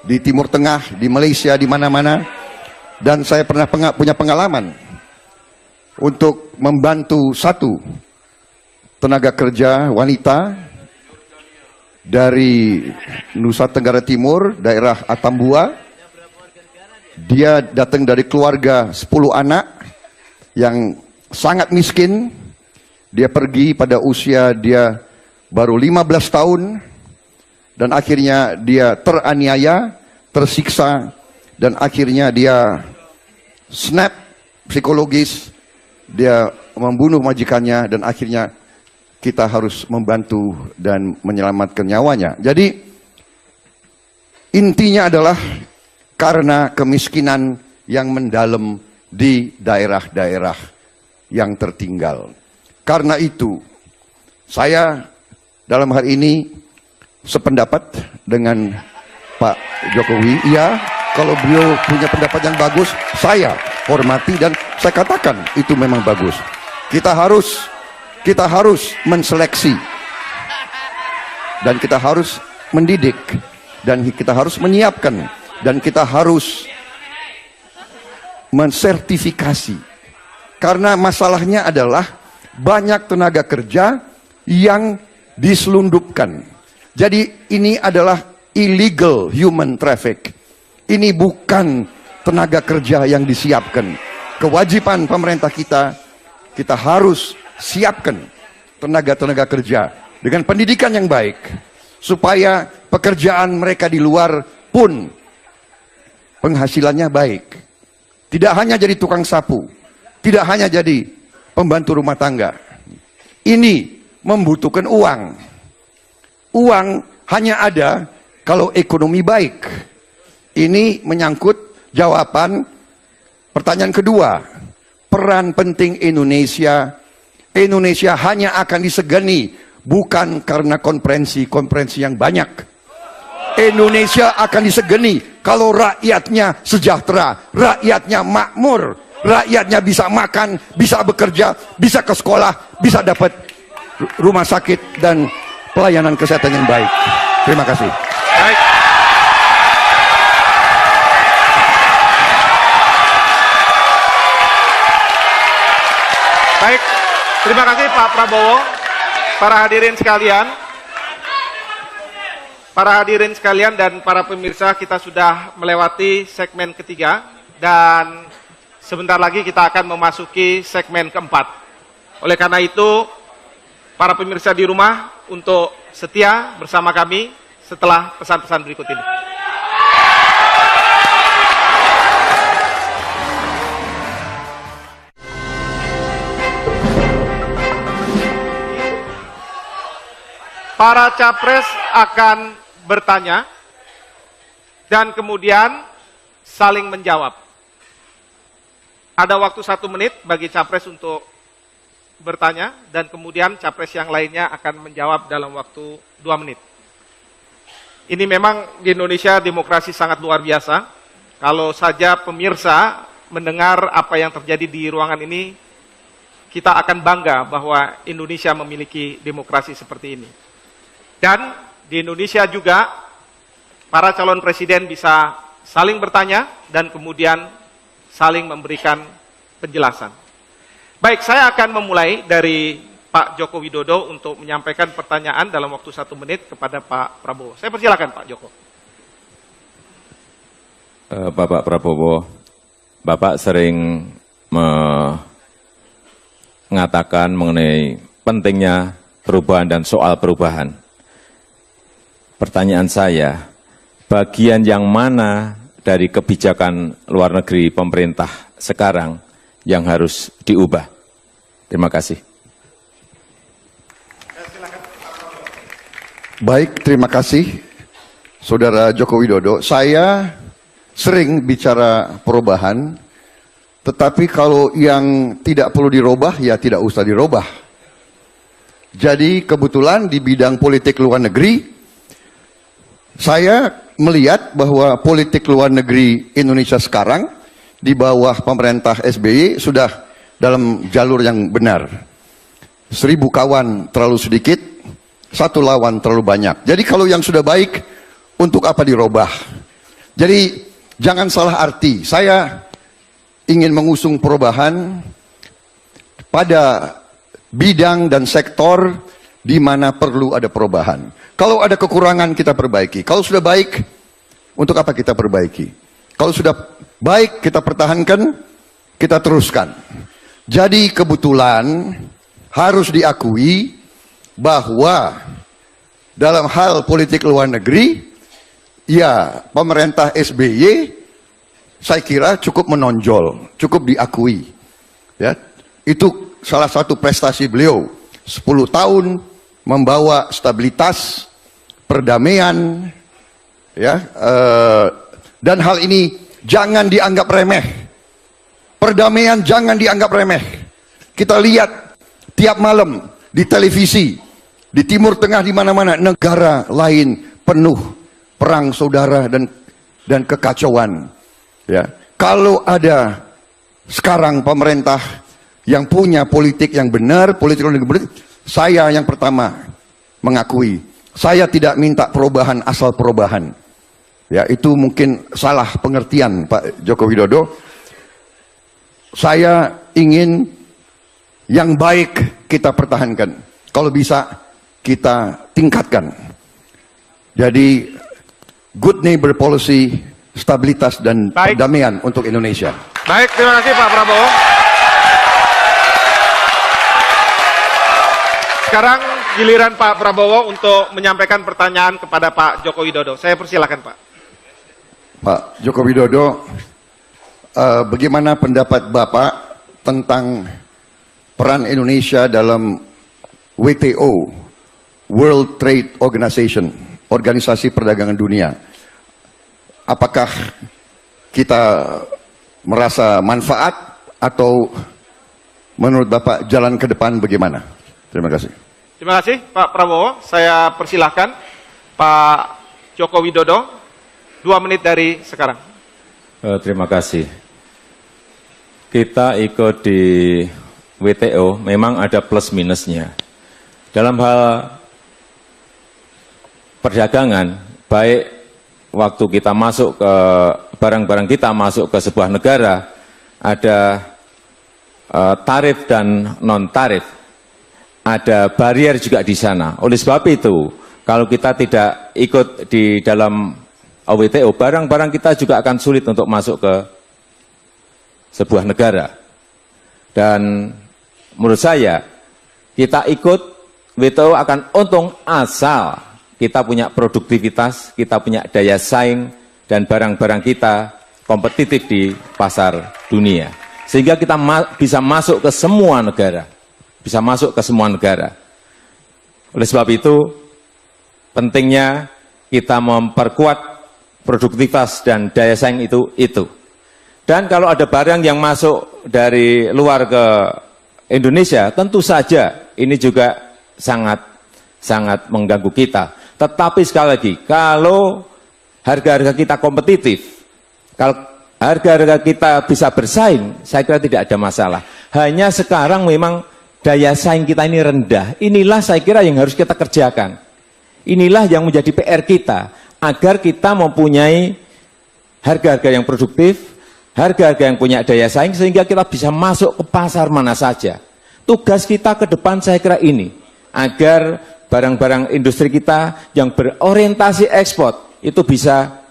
di Timur Tengah, di Malaysia, di mana-mana. Dan saya pernah punya pengalaman untuk membantu satu tenaga kerja wanita dari Nusa Tenggara Timur, daerah Atambua. Dia datang dari keluarga 10 anak yang sangat miskin. Dia pergi pada usia dia baru 15 tahun. Dan akhirnya dia teraniaya, tersiksa, dan akhirnya dia snap psikologis, dia membunuh majikannya, dan akhirnya kita harus membantu dan menyelamatkan nyawanya. Jadi intinya adalah karena kemiskinan yang mendalam di daerah-daerah yang tertinggal. Karena itu, saya dalam hari ini sependapat dengan Pak Jokowi. Iya, kalau beliau punya pendapat yang bagus, saya hormati dan saya katakan itu memang bagus. Kita harus menseleksi dan kita harus mendidik dan kita harus menyiapkan dan kita harus mensertifikasi. Karena masalahnya adalah banyak tenaga kerja yang diselundupkan. Jadi ini adalah illegal human traffic. Ini bukan tenaga kerja yang disiapkan. Kewajiban pemerintah kita harus siapkan tenaga-tenaga kerja dengan pendidikan yang baik, supaya pekerjaan mereka di luar pun penghasilannya baik. Tidak hanya jadi tukang sapu, tidak hanya jadi pembantu rumah tangga. Ini membutuhkan uang. Uang hanya ada kalau ekonomi baik. Ini menyangkut jawaban pertanyaan kedua. Peran penting Indonesia. Indonesia hanya akan disegani bukan karena konferensi yang banyak. Indonesia akan disegani kalau rakyatnya sejahtera, rakyatnya makmur, rakyatnya bisa makan, bisa bekerja, bisa ke sekolah, bisa dapat rumah sakit dan pelayanan kesehatan yang baik. Terima kasih. Baik. Baik, terima kasih Pak Prabowo. Para hadirin sekalian dan para pemirsa, kita sudah melewati segmen ketiga dan sebentar lagi kita akan memasuki segmen keempat. Oleh karena itu, para pemirsa di rumah untuk setia bersama kami setelah pesan-pesan berikut ini. Para capres akan bertanya dan kemudian saling menjawab. Ada waktu 1 menit bagi capres untuk bertanya dan kemudian capres yang lainnya akan menjawab dalam waktu 2 menit. Ini memang di Indonesia demokrasi sangat luar biasa. Kalau saja pemirsa mendengar apa yang terjadi di ruangan ini, kita akan bangga bahwa Indonesia memiliki demokrasi seperti ini. Dan di Indonesia juga para calon presiden bisa saling bertanya dan kemudian saling memberikan penjelasan. Baik, saya akan memulai dari Pak Joko Widodo untuk menyampaikan pertanyaan dalam waktu 1 menit kepada Pak Prabowo. Saya persilakan Pak Joko. Bapak Prabowo, Bapak sering mengatakan mengenai pentingnya perubahan dan soal perubahan. Pertanyaan saya, bagian yang mana dari kebijakan luar negeri pemerintah sekarang yang harus diubah? Terima kasih. Baik, terima kasih Saudara Joko Widodo. Saya sering bicara perubahan, tetapi kalau yang tidak perlu dirubah, ya tidak usah dirubah. Jadi kebetulan di bidang politik luar negeri, saya melihat bahwa politik luar negeri Indonesia sekarang di bawah pemerintah SBY sudah dalam jalur yang benar. 1000 kawan terlalu sedikit, 1 lawan terlalu banyak. Jadi kalau yang sudah baik, untuk apa dirubah? Jadi jangan salah arti. Saya ingin mengusung perubahan pada bidang dan sektor di mana perlu ada perubahan. Kalau ada kekurangan kita perbaiki. Kalau sudah baik, untuk apa kita perbaiki? Kalau sudah baik kita pertahankan, kita teruskan. Jadi kebetulan harus diakui bahwa dalam hal politik luar negeri, ya pemerintah SBY saya kira cukup menonjol, cukup diakui. Ya, itu salah satu prestasi beliau. 10 tahun membawa stabilitas, perdamaian, ya, dan hal ini jangan dianggap remeh. Perdamaian jangan dianggap remeh. Kita lihat tiap malam di televisi, di Timur Tengah, di mana-mana negara lain penuh perang saudara dan kekacauan. Ya, kalau ada sekarang pemerintah yang punya politik yang benar, politik yang benar, saya yang pertama mengakui. Saya tidak minta perubahan asal perubahan. Ya, itu mungkin salah pengertian Pak Joko Widodo. Saya ingin yang baik kita pertahankan. Kalau bisa kita tingkatkan. Jadi good neighbor policy stabilitas dan Baik. perdamaian untuk Indonesia. Baik, terima kasih Pak Prabowo. Sekarang giliran Pak Prabowo untuk menyampaikan pertanyaan kepada Pak Joko Widodo. Saya persilakan Pak. Pak Joko Widodo, bagaimana pendapat Bapak tentang peran Indonesia dalam WTO, World Trade Organization, Organisasi Perdagangan Dunia? Apakah kita merasa manfaat atau menurut Bapak jalan ke depan bagaimana? Terima kasih. Terima kasih Pak Prabowo. Saya persilahkan Pak Joko Widodo, 2 menit dari sekarang. Terima kasih. Kita ikut di WTO memang ada plus minusnya. Dalam hal perdagangan, baik waktu kita masuk ke barang-barang kita masuk ke sebuah negara, ada tarif dan non-tarif. Ada barier juga di sana. Oleh sebab itu, kalau kita tidak ikut di dalam WTO, barang-barang kita juga akan sulit untuk masuk ke sebuah negara. Dan menurut saya, kita ikut WTO akan untung asal kita punya produktivitas, kita punya daya saing, dan barang-barang kita kompetitif di pasar dunia. Sehingga kita bisa masuk ke semua negara. Bisa masuk ke semua negara. Oleh sebab itu, pentingnya kita memperkuat produktivitas dan daya saing itu. Dan kalau ada barang yang masuk dari luar ke Indonesia, tentu saja ini juga sangat mengganggu kita. Tetapi sekali lagi, kalau harga-harga kita kompetitif, kalau harga-harga kita bisa bersaing, saya kira tidak ada masalah. Hanya sekarang memang daya saing kita ini rendah. Inilah saya kira yang harus kita kerjakan. Inilah yang menjadi PR kita, agar kita mempunyai harga-harga yang produktif, harga-harga yang punya daya saing, sehingga kita bisa masuk ke pasar mana saja. Tugas kita ke depan saya kira ini, agar barang-barang industri kita yang berorientasi ekspor, itu bisa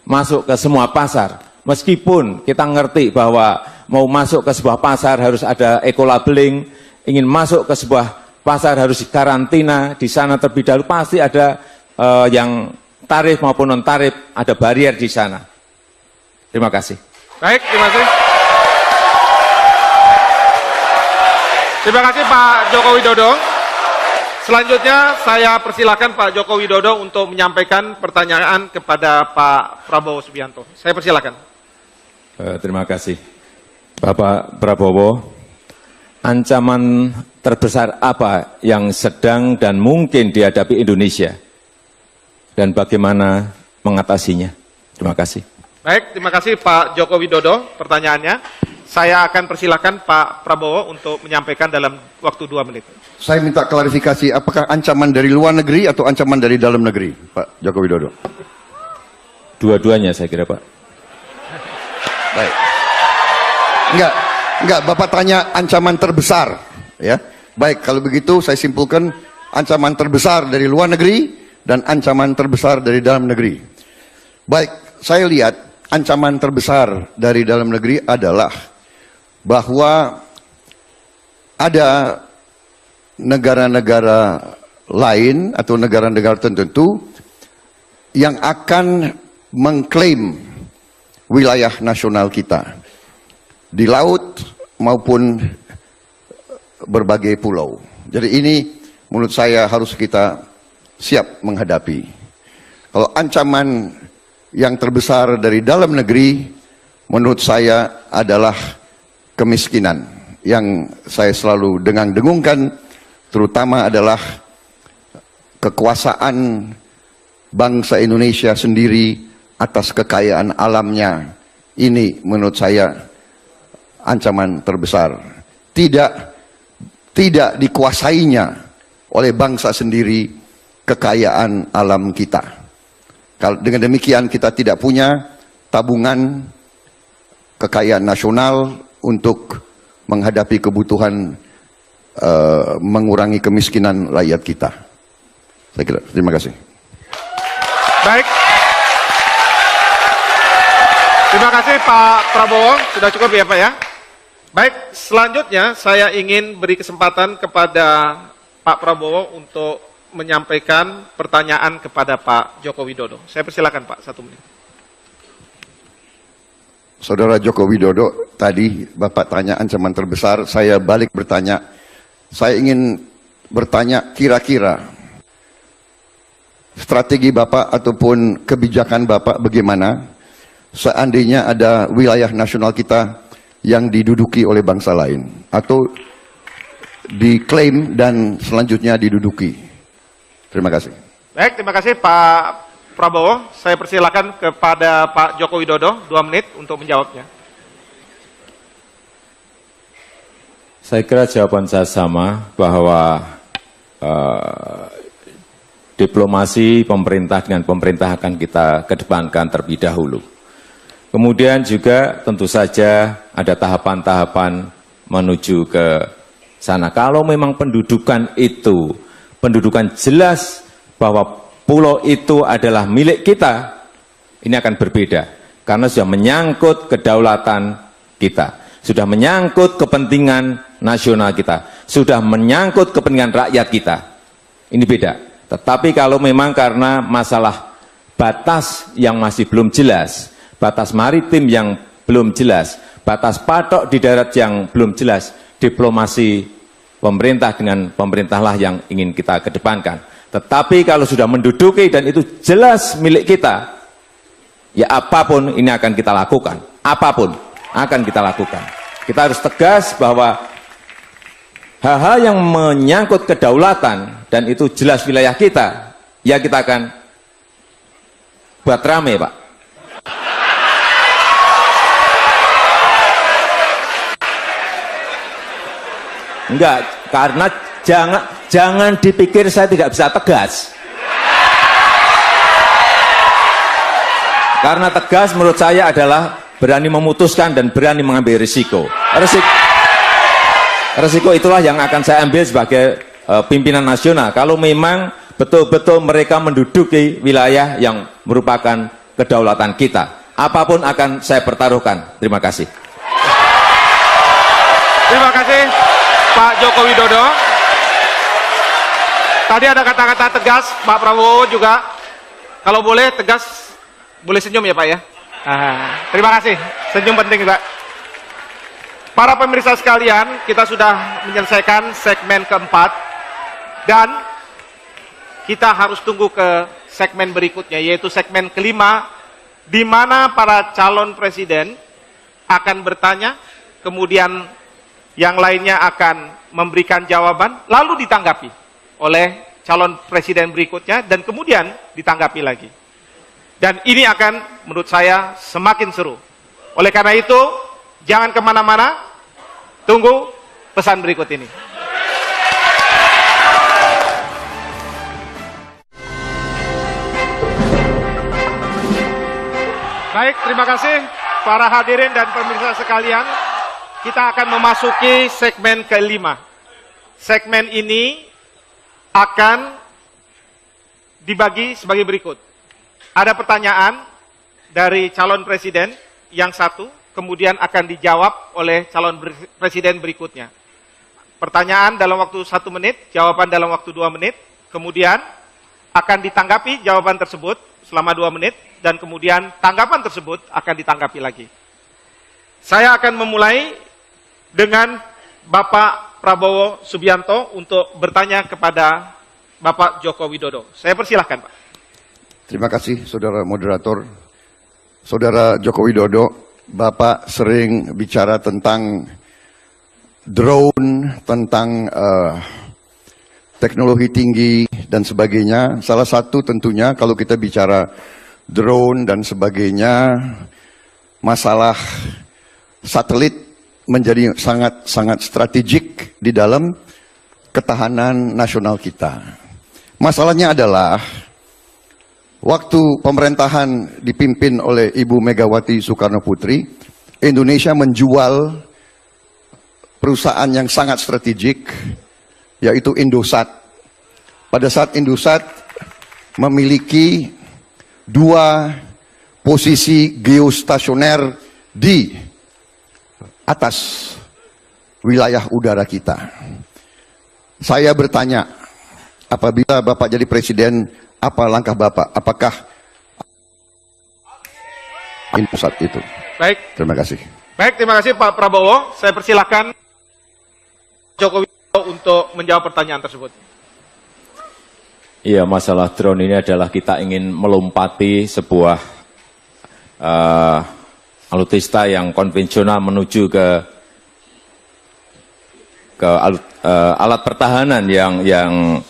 masuk ke semua pasar. Meskipun kita ngerti bahwa mau masuk ke sebuah pasar harus ada eco-labeling, ingin masuk ke sebuah pasar harus dikarantina, di sana terlebih dahulu pasti ada yang tarif maupun non-tarif, ada barier di sana. Terima kasih. Baik, terima kasih. Terima kasih Pak Joko Widodo. Selanjutnya saya persilakan Pak Joko Widodo untuk menyampaikan pertanyaan kepada Pak Prabowo Subianto. Saya persilakan. Terima kasih. Bapak Prabowo, ancaman terbesar apa yang sedang dan mungkin dihadapi Indonesia? Dan bagaimana mengatasinya? Terima kasih. Baik, terima kasih Pak Joko Widodo pertanyaannya. Saya akan persilakan Pak Prabowo untuk menyampaikan dalam waktu 2 menit. Saya minta klarifikasi, apakah ancaman dari luar negeri atau ancaman dari dalam negeri, Pak Joko Widodo? Dua-duanya saya kira, Pak. Baik. Enggak, Bapak tanya ancaman terbesar, ya. Baik, kalau begitu saya simpulkan ancaman terbesar dari luar negeri dan ancaman terbesar dari dalam negeri. Baik, saya lihat ancaman terbesar dari dalam negeri adalah bahwa ada negara-negara lain atau negara-negara tertentu yang akan mengklaim wilayah nasional kita di laut maupun berbagai pulau. Jadi ini menurut saya harus kita siap menghadapi. Kalau ancaman yang terbesar dari dalam negeri menurut saya adalah kemiskinan yang saya selalu dengung-dengungkan, terutama adalah kekuasaan bangsa Indonesia sendiri atas kekayaan alamnya. Ini menurut saya ancaman terbesar. Tidak dikuasainya oleh bangsa sendiri kekayaan alam kita. Kalau dengan demikian kita tidak punya tabungan kekayaan nasional untuk menghadapi kebutuhan mengurangi kemiskinan rakyat kita. Saya kira. Terima kasih. Baik. Terima kasih Pak Prabowo, sudah cukup ya Pak ya. Baik, selanjutnya saya ingin beri kesempatan kepada Pak Prabowo untuk menyampaikan pertanyaan kepada Pak Joko Widodo. Saya persilakan Pak, 1 menit. Saudara Joko Widodo, tadi Bapak tanya ancaman terbesar, saya balik bertanya. Saya ingin bertanya kira-kira strategi Bapak ataupun kebijakan Bapak bagaimana seandainya ada wilayah nasional kita yang diduduki oleh bangsa lain atau diklaim dan selanjutnya diduduki. Terima kasih. Baik, terima kasih Pak Prabowo. Saya persilakan kepada Pak Joko Widodo 2 menit untuk menjawabnya. Saya kira jawaban saya sama bahwa diplomasi pemerintah dengan pemerintah akan kita kedepankan terlebih dahulu. Kemudian juga tentu saja ada tahapan-tahapan menuju ke sana. Kalau memang pendudukan itu, pendudukan jelas bahwa pulau itu adalah milik kita, ini akan berbeda. Karena sudah menyangkut kedaulatan kita, sudah menyangkut kepentingan nasional kita, sudah menyangkut kepentingan rakyat kita. Ini beda. Tetapi kalau memang karena masalah batas yang masih belum jelas, batas maritim yang belum jelas, batas patok di darat yang belum jelas, diplomasi pemerintah dengan pemerintahlah yang ingin kita kedepankan. Tetapi kalau sudah menduduki dan itu jelas milik kita, ya apapun ini akan kita lakukan. Apapun akan kita lakukan. Kita harus tegas bahwa hal-hal yang menyangkut kedaulatan dan itu jelas wilayah kita, ya kita akan buat rame, Pak. Enggak, karena jangan dipikir saya tidak bisa tegas. Karena tegas menurut saya adalah berani memutuskan dan berani mengambil risiko. Risiko itulah yang akan saya ambil sebagai pimpinan nasional. Kalau memang betul-betul mereka menduduki wilayah yang merupakan kedaulatan kita, apapun akan saya pertaruhkan. Terima kasih. Terima kasih Pak Joko Widodo. Tadi ada kata-kata tegas, Pak Prabowo juga. Kalau boleh tegas, boleh senyum ya Pak ya. Terima kasih, senyum penting Pak. Para pemirsa sekalian, kita sudah menyelesaikan segmen keempat. Dan kita harus tunggu ke segmen berikutnya, yaitu segmen kelima, di mana para calon presiden akan bertanya, kemudian yang lainnya akan memberikan jawaban, lalu ditanggapi oleh calon presiden berikutnya, dan kemudian ditanggapi lagi. Dan ini akan, menurut saya, semakin seru. Oleh karena itu, jangan kemana-mana, tunggu pesan berikut ini. Baik, terima kasih para hadirin dan pemirsa sekalian. Kita akan memasuki segmen kelima. Segmen ini akan dibagi sebagai berikut. Ada pertanyaan dari calon presiden yang satu, kemudian akan dijawab oleh calon presiden berikutnya. Pertanyaan dalam waktu 1 menit, jawaban dalam waktu 2 menit, kemudian akan ditanggapi jawaban tersebut selama 2 menit, dan kemudian tanggapan tersebut akan ditanggapi lagi. Saya akan memulai dengan Bapak Prabowo Subianto untuk bertanya kepada Bapak Joko Widodo. Saya persilahkan, Pak. Terima kasih, Saudara Moderator. Saudara Joko Widodo, Bapak sering bicara tentang drone, tentang teknologi tinggi, dan sebagainya. Salah satu tentunya kalau kita bicara drone dan sebagainya, masalah satelit menjadi sangat strategik di dalam ketahanan nasional kita. Masalahnya adalah waktu pemerintahan dipimpin oleh Ibu Megawati Soekarno Putri, Indonesia menjual perusahaan yang sangat strategik, yaitu Indosat. Pada saat Indosat memiliki 2 posisi geostasioner di atas wilayah udara kita. Saya bertanya, apabila Bapak jadi presiden, apa langkah Bapak? Apakah pusat itu? Baik. Terima kasih. Baik, terima kasih Pak Prabowo. Saya persilakan Jokowi untuk menjawab pertanyaan tersebut. Iya, masalah drone ini adalah kita ingin melompati sebuah alutsista yang konvensional menuju ke alat pertahanan yang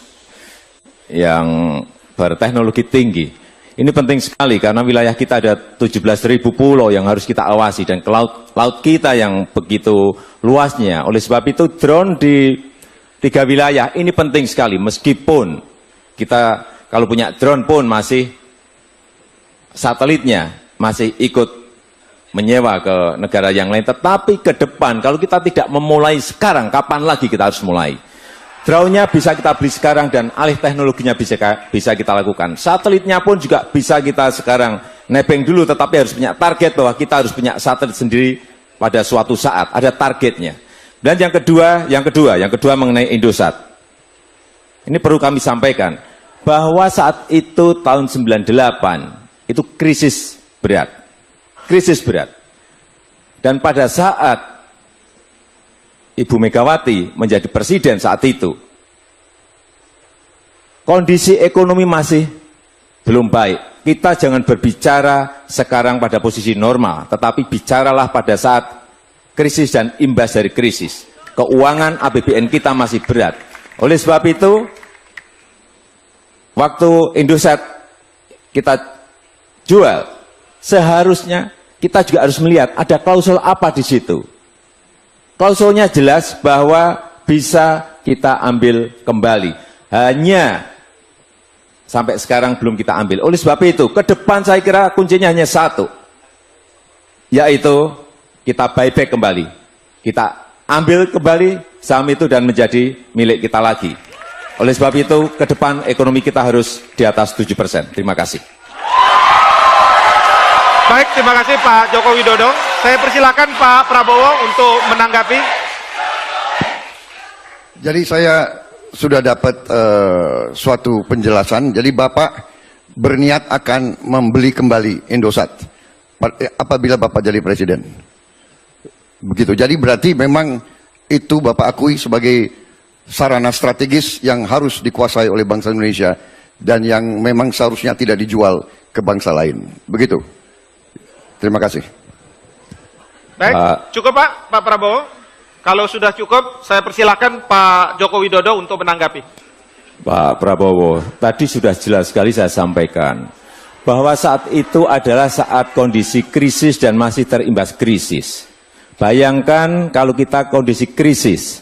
berteknologi tinggi. Ini penting sekali karena wilayah kita ada 17.000 pulau yang harus kita awasi dan ke laut kita yang begitu luasnya. Oleh sebab itu drone di 3 wilayah ini penting sekali, meskipun kita kalau punya drone pun masih satelitnya masih ikut menyewa ke negara yang lain. Tetapi ke depan kalau kita tidak memulai sekarang, kapan lagi kita harus mulai? Drone-nya bisa kita beli sekarang dan alih teknologinya bisa kita lakukan. Satelitnya pun juga bisa kita sekarang nebeng dulu, tetapi harus punya target bahwa kita harus punya satelit sendiri pada suatu saat, ada targetnya. Dan yang kedua mengenai Indosat. Ini perlu kami sampaikan bahwa saat itu tahun 98 itu krisis berat. Dan pada saat Ibu Megawati menjadi presiden saat itu, kondisi ekonomi masih belum baik. Kita jangan berbicara sekarang pada posisi normal, tetapi bicaralah pada saat krisis dan imbas dari krisis. Keuangan APBN kita masih berat. Oleh sebab itu, waktu Indosat kita jual, seharusnya kita juga harus melihat ada klausul apa di situ. Klausulnya jelas bahwa bisa kita ambil kembali. Hanya sampai sekarang belum kita ambil. Oleh sebab itu, ke depan saya kira kuncinya hanya satu. Yaitu kita buyback kembali. Kita ambil kembali saham itu dan menjadi milik kita lagi. Oleh sebab itu, ke depan ekonomi kita harus di atas 7%. Terima kasih. Baik, terima kasih Pak Joko Widodo. Saya persilakan Pak Prabowo untuk menanggapi. Jadi saya sudah dapat suatu penjelasan. Jadi Bapak berniat akan membeli kembali Indosat apabila Bapak jadi presiden. Begitu. Jadi berarti memang itu Bapak akui sebagai sarana strategis yang harus dikuasai oleh bangsa Indonesia dan yang memang seharusnya tidak dijual ke bangsa lain. Begitu. Terima kasih. Baik, cukup Pak Prabowo. Kalau sudah cukup, saya persilakan Pak Joko Widodo untuk menanggapi. Pak Prabowo, tadi sudah jelas sekali saya sampaikan bahwa saat itu adalah saat kondisi krisis dan masih terimbas krisis. Bayangkan kalau kita kondisi krisis,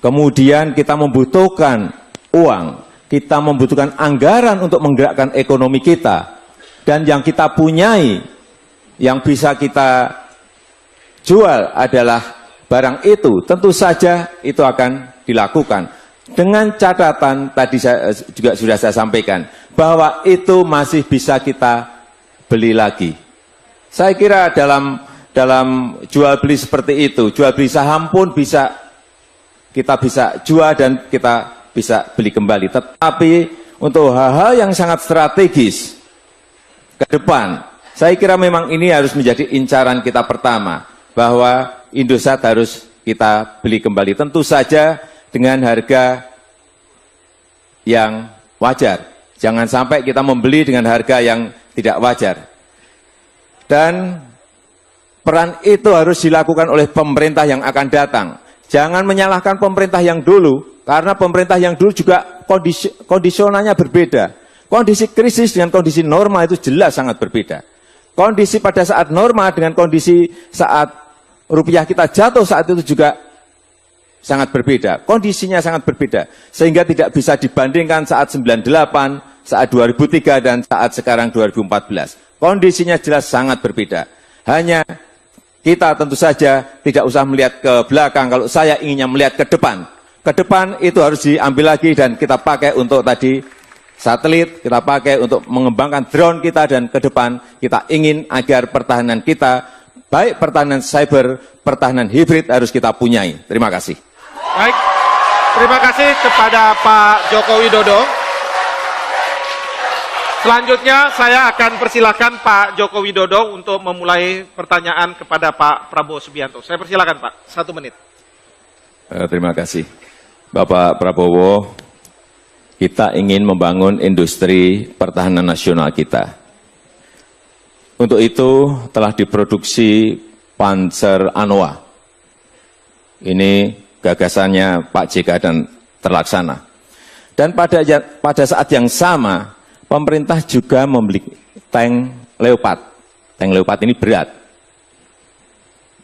kemudian kita membutuhkan uang, kita membutuhkan anggaran untuk menggerakkan ekonomi kita, dan yang kita punyai, yang bisa kita jual adalah barang itu, tentu saja itu akan dilakukan. Dengan catatan tadi saya juga sudah saya sampaikan, bahwa itu masih bisa kita beli lagi. Saya kira dalam jual beli seperti itu, jual beli saham pun kita bisa jual dan kita bisa beli kembali. Tetapi untuk hal-hal yang sangat strategis ke depan, saya kira memang ini harus menjadi incaran kita pertama, bahwa Indosat harus kita beli kembali. Tentu saja dengan harga yang wajar. Jangan sampai kita membeli dengan harga yang tidak wajar. Dan peran itu harus dilakukan oleh pemerintah yang akan datang. Jangan menyalahkan pemerintah yang dulu, karena pemerintah yang dulu juga kondisionalnya berbeda. Kondisi krisis dengan kondisi normal itu jelas sangat berbeda. Kondisi pada saat normal dengan kondisi saat rupiah kita jatuh saat itu juga sangat berbeda. Kondisinya sangat berbeda. Sehingga tidak bisa dibandingkan saat 98, saat 2003, dan saat sekarang 2014. Kondisinya jelas sangat berbeda. Hanya kita tentu saja tidak usah melihat ke belakang. Kalau saya inginnya melihat ke depan. Ke depan itu harus diambil lagi dan kita pakai untuk tadi satelit, kita pakai untuk mengembangkan drone kita, dan ke depan kita ingin agar pertahanan kita, baik pertahanan cyber, pertahanan hibrid harus kita punyai. Terima kasih. Baik, terima kasih kepada Pak Joko Widodo. Selanjutnya saya akan persilakan Pak Joko Widodo untuk memulai pertanyaan kepada Pak Prabowo Subianto. Saya persilakan Pak, 1 menit. Terima kasih. Bapak Prabowo, kita ingin membangun industri pertahanan nasional kita. Untuk itu telah diproduksi Panzer Anoa. Ini gagasannya Pak JK dan terlaksana. Dan pada saat yang sama, pemerintah juga membeli tank Leopard. Tank Leopard ini berat,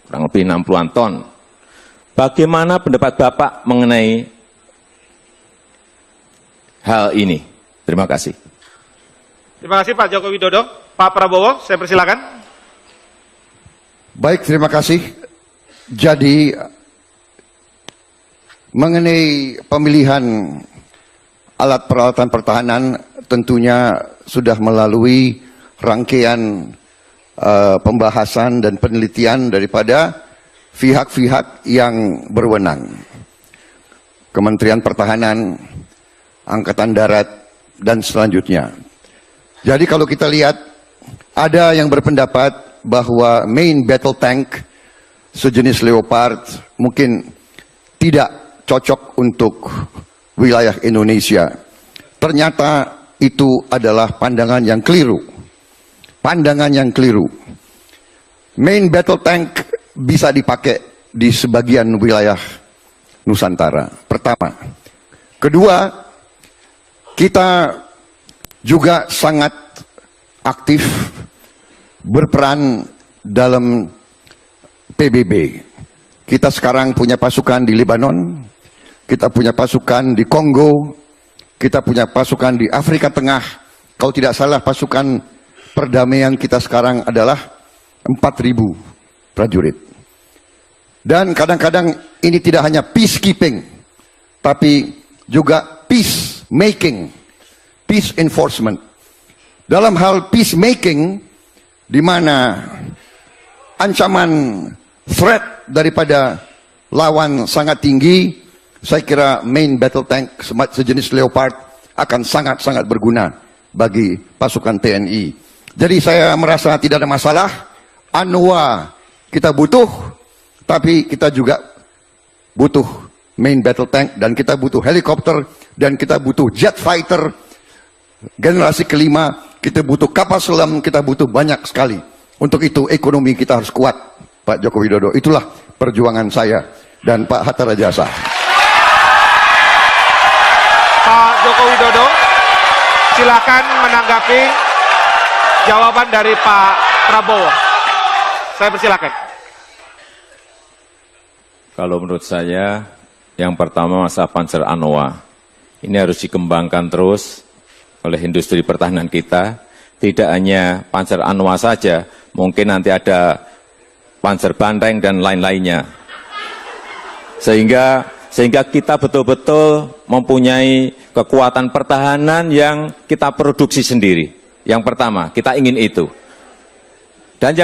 kurang lebih 60-an ton. Bagaimana pendapat Bapak mengenai hal ini? Terima kasih. Terima kasih Pak Joko Widodo. Pak Prabowo, saya persilakan. Baik, terima kasih. Jadi, mengenai pemilihan alat peralatan pertahanan, tentunya sudah melalui rangkaian pembahasan dan penelitian daripada pihak-pihak yang berwenang. Kementerian Pertahanan, Angkatan Darat, dan selanjutnya. Jadi kalau kita lihat, ada yang berpendapat bahwa main battle tank sejenis Leopard mungkin tidak cocok untuk wilayah Indonesia. Ternyata itu adalah pandangan yang keliru. Pandangan yang keliru. Main battle tank bisa dipakai di sebagian wilayah Nusantara. Pertama. Kedua, kita juga sangat aktif berperan dalam PBB. Kita sekarang punya pasukan di Lebanon, kita punya pasukan di Kongo, kita punya pasukan di Afrika Tengah. Kalau tidak salah pasukan perdamaian kita sekarang adalah 4.000 prajurit. Dan kadang-kadang ini tidak hanya peacekeeping, tapi juga peacemaking, peace enforcement. Dalam hal peacemaking, di mana ancaman threat daripada lawan sangat tinggi, saya kira main battle tank sejenis Leopard akan sangat-sangat berguna bagi pasukan TNI. Jadi saya merasa tidak ada masalah. Anoa kita butuh, tapi kita juga butuh main battle tank, dan kita butuh helikopter, dan kita butuh jet fighter generasi kelima, kita butuh kapal selam, kita butuh banyak sekali. Untuk itu ekonomi kita harus kuat, Pak Joko Widodo. Itulah perjuangan saya dan Pak Hatta Rajasa. Pak Joko Widodo, silakan menanggapi jawaban dari Pak Prabowo. Saya persilakan. Kalau menurut saya, yang pertama masalah Panzer Anoa. Ini harus dikembangkan terus oleh industri pertahanan kita. Tidak hanya Panzer Anoa saja, mungkin nanti ada Panzer Banteng dan lain-lainnya. Sehingga kita betul-betul mempunyai kekuatan pertahanan yang kita produksi sendiri. Yang pertama, kita ingin itu. Dan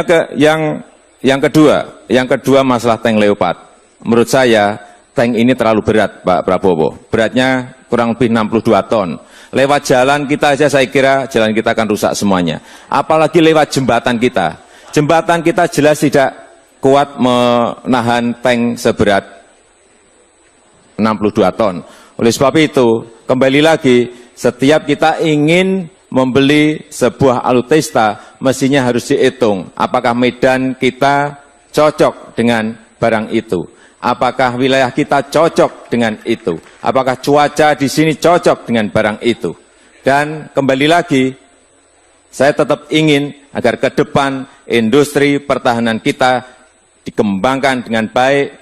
yang kedua masalah tank Leopard. Menurut saya, tank ini terlalu berat, Pak Prabowo. Beratnya kurang lebih 62 ton. Lewat jalan kita aja, saya kira jalan kita akan rusak semuanya. Apalagi lewat jembatan kita. Jembatan kita jelas tidak kuat menahan tank seberat 62 ton. Oleh sebab itu, kembali lagi, setiap kita ingin membeli sebuah alutsista, mestinya harus dihitung apakah medan kita cocok dengan barang itu, apakah wilayah kita cocok dengan itu, apakah cuaca di sini cocok dengan barang itu. Dan kembali lagi, saya tetap ingin agar ke depan industri pertahanan kita dikembangkan dengan baik,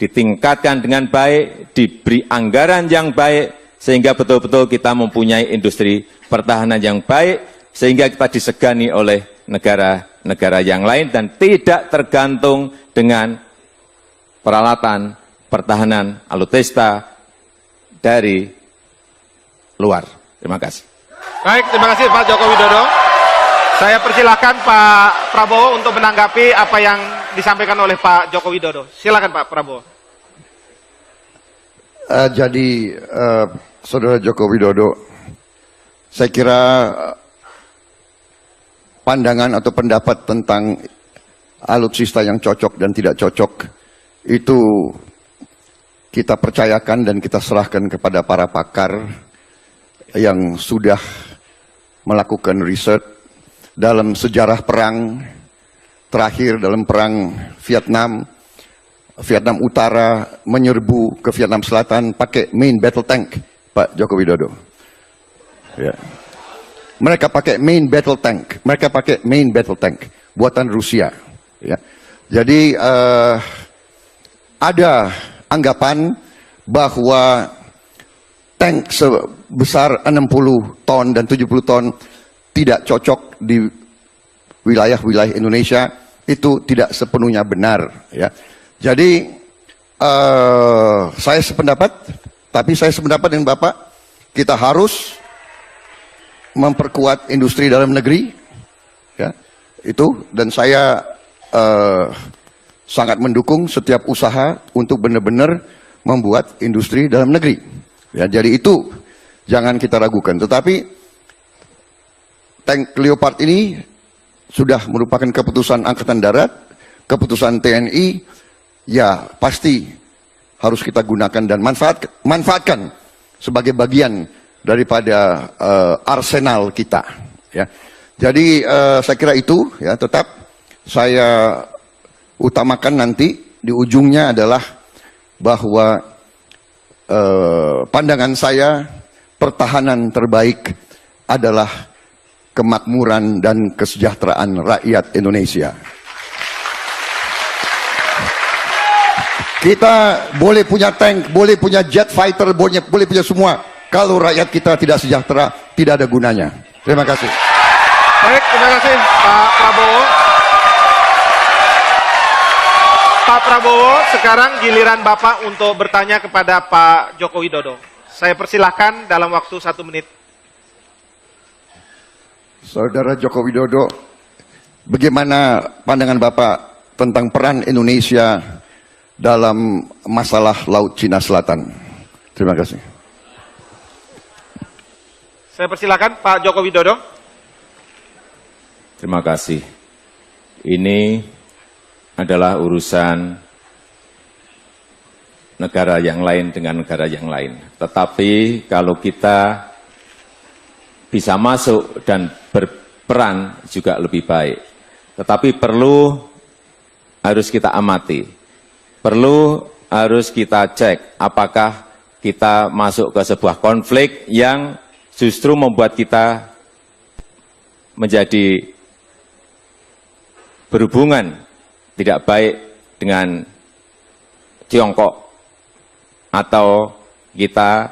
ditingkatkan dengan baik, diberi anggaran yang baik, sehingga betul-betul kita mempunyai industri pertahanan yang baik, sehingga kita disegani oleh negara-negara yang lain dan tidak tergantung dengan peralatan pertahanan alutsista dari luar. Terima kasih. Baik, terima kasih Pak Joko Widodo. Saya persilahkan Pak Prabowo untuk menanggapi apa yang disampaikan oleh Pak Joko Widodo. Silakan Pak Prabowo. Saudara Joko Widodo, saya kira pandangan atau pendapat tentang alutsista yang cocok dan tidak cocok itu kita percayakan dan kita serahkan kepada para pakar yang sudah melakukan riset dalam sejarah perang terakhir, dalam perang Vietnam Utara menyerbu ke Vietnam Selatan pakai main battle tank, Pak Joko Widodo. Ya. Mereka pakai main battle tank buatan Rusia. Ya. Jadi ada anggapan bahwa tank sebesar 60 ton dan 70 ton tidak cocok di wilayah-wilayah Indonesia, itu tidak sepenuhnya benar. Ya. Jadi saya sependapat, tapi saya sependapat dengan Bapak, kita harus memperkuat industri dalam negeri, ya, itu, dan saya sangat mendukung setiap usaha untuk benar-benar membuat industri dalam negeri. Ya, jadi itu jangan kita ragukan. Tetapi tank Leopard ini sudah merupakan keputusan Angkatan Darat, keputusan TNI, ya pasti harus kita gunakan dan manfaatkan sebagai bagian daripada arsenal kita. Ya. Jadi saya kira itu, ya, tetap saya utamakan nanti di ujungnya adalah bahwa pandangan saya pertahanan terbaik adalah kemakmuran dan kesejahteraan rakyat Indonesia. Kita boleh punya tank, boleh punya jet fighter, boleh punya semua. Kalau rakyat kita tidak sejahtera, tidak ada gunanya. Terima kasih. Baik, terima kasih Pak Prabowo. Pak Prabowo, sekarang giliran Bapak untuk bertanya kepada Pak Joko Widodo. Saya persilahkan dalam waktu 1 menit. Saudara Joko Widodo, bagaimana pandangan Bapak tentang peran Indonesia dalam masalah Laut Cina Selatan? Terima kasih. Saya persilahkan Pak Joko Widodo. Terima kasih. Ini adalah urusan negara yang lain dengan negara yang lain. Tetapi kalau kita bisa masuk dan berperan juga lebih baik. Tetapi harus kita amati. Harus kita cek apakah kita masuk ke sebuah konflik yang justru membuat kita menjadi berhubungan tidak baik dengan Tiongkok, atau kita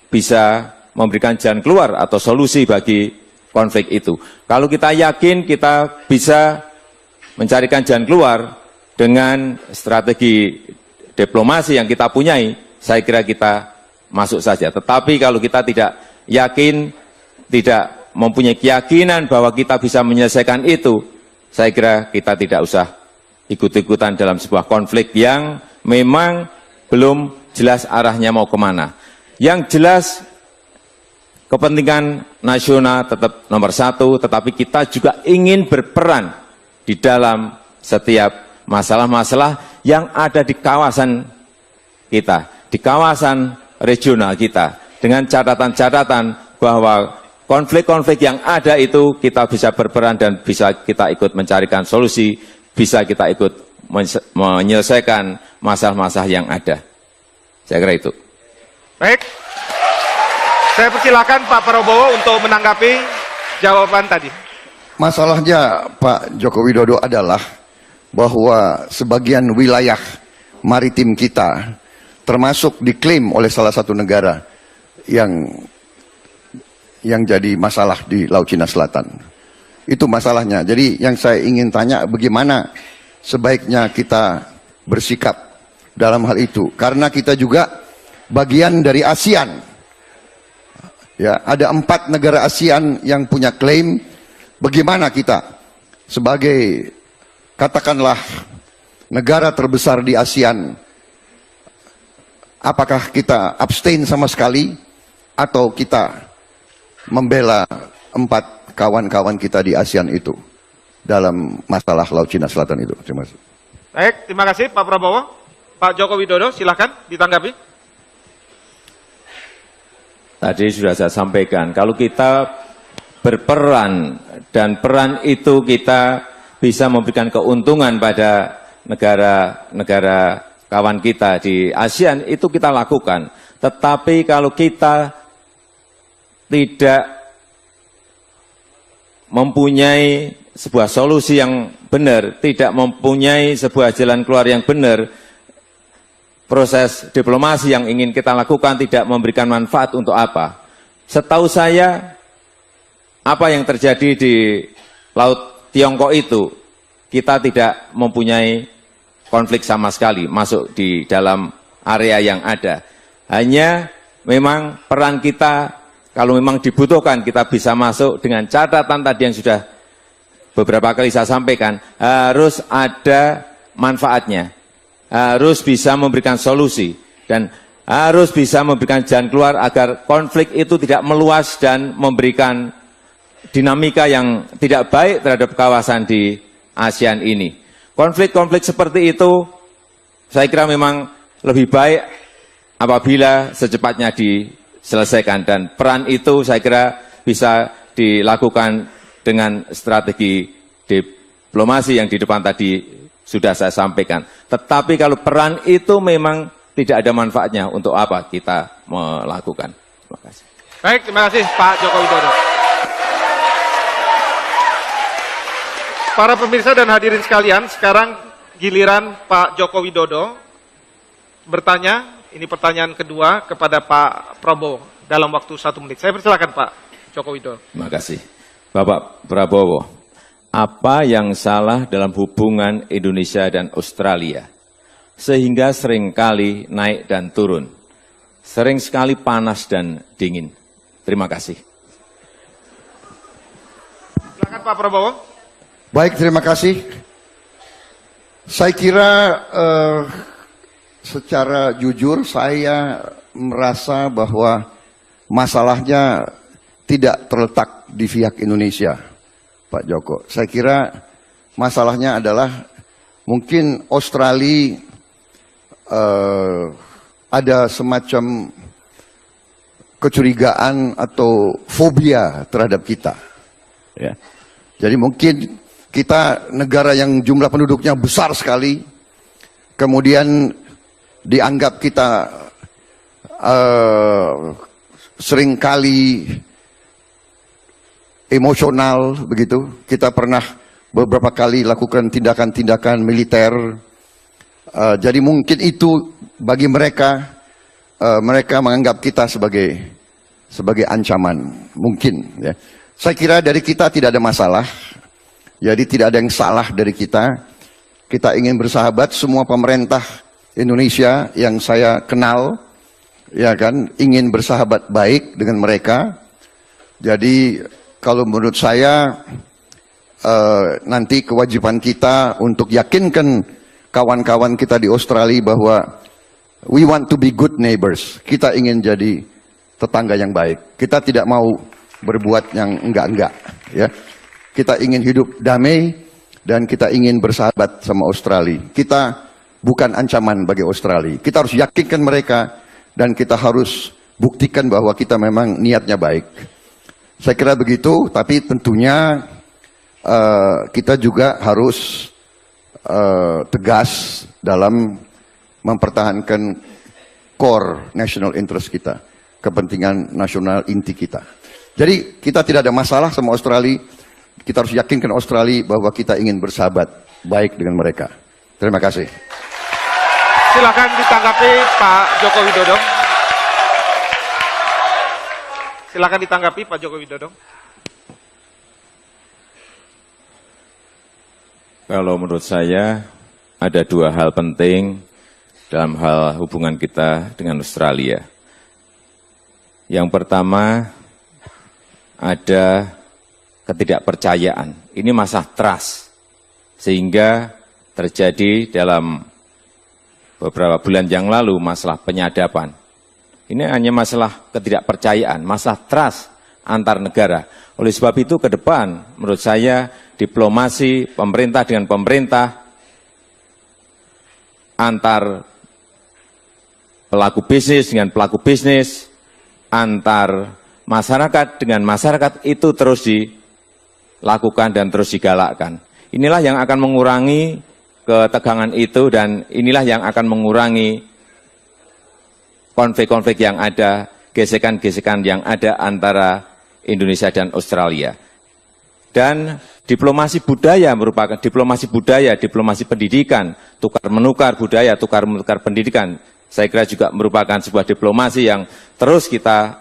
bisa memberikan jalan keluar atau solusi bagi konflik itu. Kalau kita yakin kita bisa mencarikan jalan keluar dengan strategi diplomasi yang kita punyai, saya kira kita masuk saja. Tetapi kalau kita tidak yakin, tidak mempunyai keyakinan bahwa kita bisa menyelesaikan itu, saya kira kita tidak usah ikut-ikutan dalam sebuah konflik yang memang belum jelas arahnya mau kemana. Yang jelas kepentingan nasional tetap nomor 1, tetapi kita juga ingin berperan di dalam setiap masalah-masalah yang ada di kawasan kita, di kawasan regional kita, dengan catatan-catatan bahwa konflik-konflik yang ada itu kita bisa berperan dan bisa kita ikut mencarikan solusi, bisa kita ikut menyelesaikan masalah-masalah yang ada. Saya kira itu. Baik. Saya persilakan Pak Prabowo untuk menanggapi jawaban tadi. Masalahnya Pak Joko Widodo adalah bahwa sebagian wilayah maritim kita termasuk diklaim oleh salah satu negara yang jadi masalah di Laut Cina Selatan. Itu masalahnya. Jadi yang saya ingin tanya, bagaimana sebaiknya kita bersikap dalam hal itu. Karena kita juga bagian dari ASEAN. Ya, ada 4 negara ASEAN yang punya klaim. Bagaimana kita sebagai katakanlah negara terbesar di ASEAN, apakah kita abstain sama sekali atau kita membela 4 kawan-kawan kita di ASEAN itu dalam masalah Laut Cina Selatan itu? Terima kasih. Baik, terima kasih Pak Prabowo. Pak Joko Widodo, silakan ditanggapi. Tadi sudah saya sampaikan, kalau kita berperan dan peran itu kita bisa memberikan keuntungan pada negara-negara kawan kita di ASEAN, itu kita lakukan. Tetapi kalau kita tidak mempunyai sebuah solusi yang benar, tidak mempunyai sebuah jalan keluar yang benar, proses diplomasi yang ingin kita lakukan tidak memberikan manfaat untuk apa? Setahu saya, apa yang terjadi di Laut Tiongkok itu, kita tidak mempunyai konflik sama sekali masuk di dalam area yang ada. Hanya memang peran kita, kalau memang dibutuhkan, kita bisa masuk dengan catatan tadi yang sudah beberapa kali saya sampaikan, harus ada manfaatnya. Harus bisa memberikan solusi dan harus bisa memberikan jalan keluar agar konflik itu tidak meluas dan memberikan dinamika yang tidak baik terhadap kawasan di ASEAN ini. Konflik-konflik seperti itu saya kira memang lebih baik apabila secepatnya diselesaikan, dan peran itu saya kira bisa dilakukan dengan strategi diplomasi yang di depan tadi sudah saya sampaikan. Tetapi kalau peran itu memang tidak ada manfaatnya, untuk apa kita melakukan? Terima kasih. Baik, terima kasih Pak Joko Widodo. Para pemirsa dan hadirin sekalian, sekarang giliran Pak Joko Widodo bertanya. Ini pertanyaan kedua kepada Pak Prabowo dalam waktu 1 menit. Saya persilakan Pak Joko Widodo. Terima kasih. Bapak Prabowo, apa yang salah dalam hubungan Indonesia dan Australia sehingga seringkali naik dan turun, sering sekali panas dan dingin? Terima kasih. Silakan Pak Prabowo. Baik, terima kasih. Saya kira secara jujur saya merasa bahwa masalahnya tidak terletak di pihak Indonesia, Pak Joko. Saya kira masalahnya adalah mungkin Australia ada semacam kecurigaan atau fobia terhadap kita. Ya. Jadi mungkin kita negara yang jumlah penduduknya besar sekali, kemudian dianggap kita seringkali emosional begitu. Kita pernah beberapa kali lakukan tindakan-tindakan militer. Jadi mungkin itu bagi mereka, mereka menganggap kita sebagai ancaman. Mungkin ya. Saya kira dari kita tidak ada masalah. Jadi tidak ada yang salah dari kita. Kita ingin bersahabat, semua pemerintah Indonesia yang saya kenal, ya kan, ingin bersahabat baik dengan mereka. Jadi kalau menurut saya nanti kewajiban kita untuk yakinkan kawan-kawan kita di Australia bahwa we want to be good neighbors. Kita ingin jadi tetangga yang baik. Kita tidak mau berbuat yang enggak-enggak, ya. Kita ingin hidup damai dan kita ingin bersahabat sama Australia. Kita bukan ancaman bagi Australia. Kita harus yakinkan mereka dan kita harus buktikan bahwa kita memang niatnya baik. Saya kira begitu, tapi tentunya kita juga harus tegas dalam mempertahankan core national interest kita, kepentingan nasional inti kita. Jadi kita tidak ada masalah sama Australia. Kita harus yakinkan Australia bahwa kita ingin bersahabat baik dengan mereka. Terima kasih. Silakan ditanggapi Pak Joko Widodo. Silakan ditanggapi Pak Joko Widodo. Kalau menurut saya ada 2 hal penting dalam hal hubungan kita dengan Australia. Yang pertama, ada ketidakpercayaan. Ini masalah trust. Sehingga terjadi dalam beberapa bulan yang lalu masalah penyadapan. Ini hanya masalah ketidakpercayaan, masalah trust antar negara. Oleh sebab itu ke depan menurut saya diplomasi pemerintah dengan pemerintah, antar pelaku bisnis dengan pelaku bisnis, antar masyarakat dengan masyarakat itu terus dilakukan dan terus digalakkan. Inilah yang akan mengurangi ketegangan itu dan inilah yang akan mengurangi konflik-konflik yang ada, gesekan-gesekan yang ada antara Indonesia dan Australia. Dan diplomasi budaya merupakan diplomasi budaya, diplomasi pendidikan, tukar-menukar budaya, tukar-menukar pendidikan. Saya kira juga merupakan sebuah diplomasi yang terus kita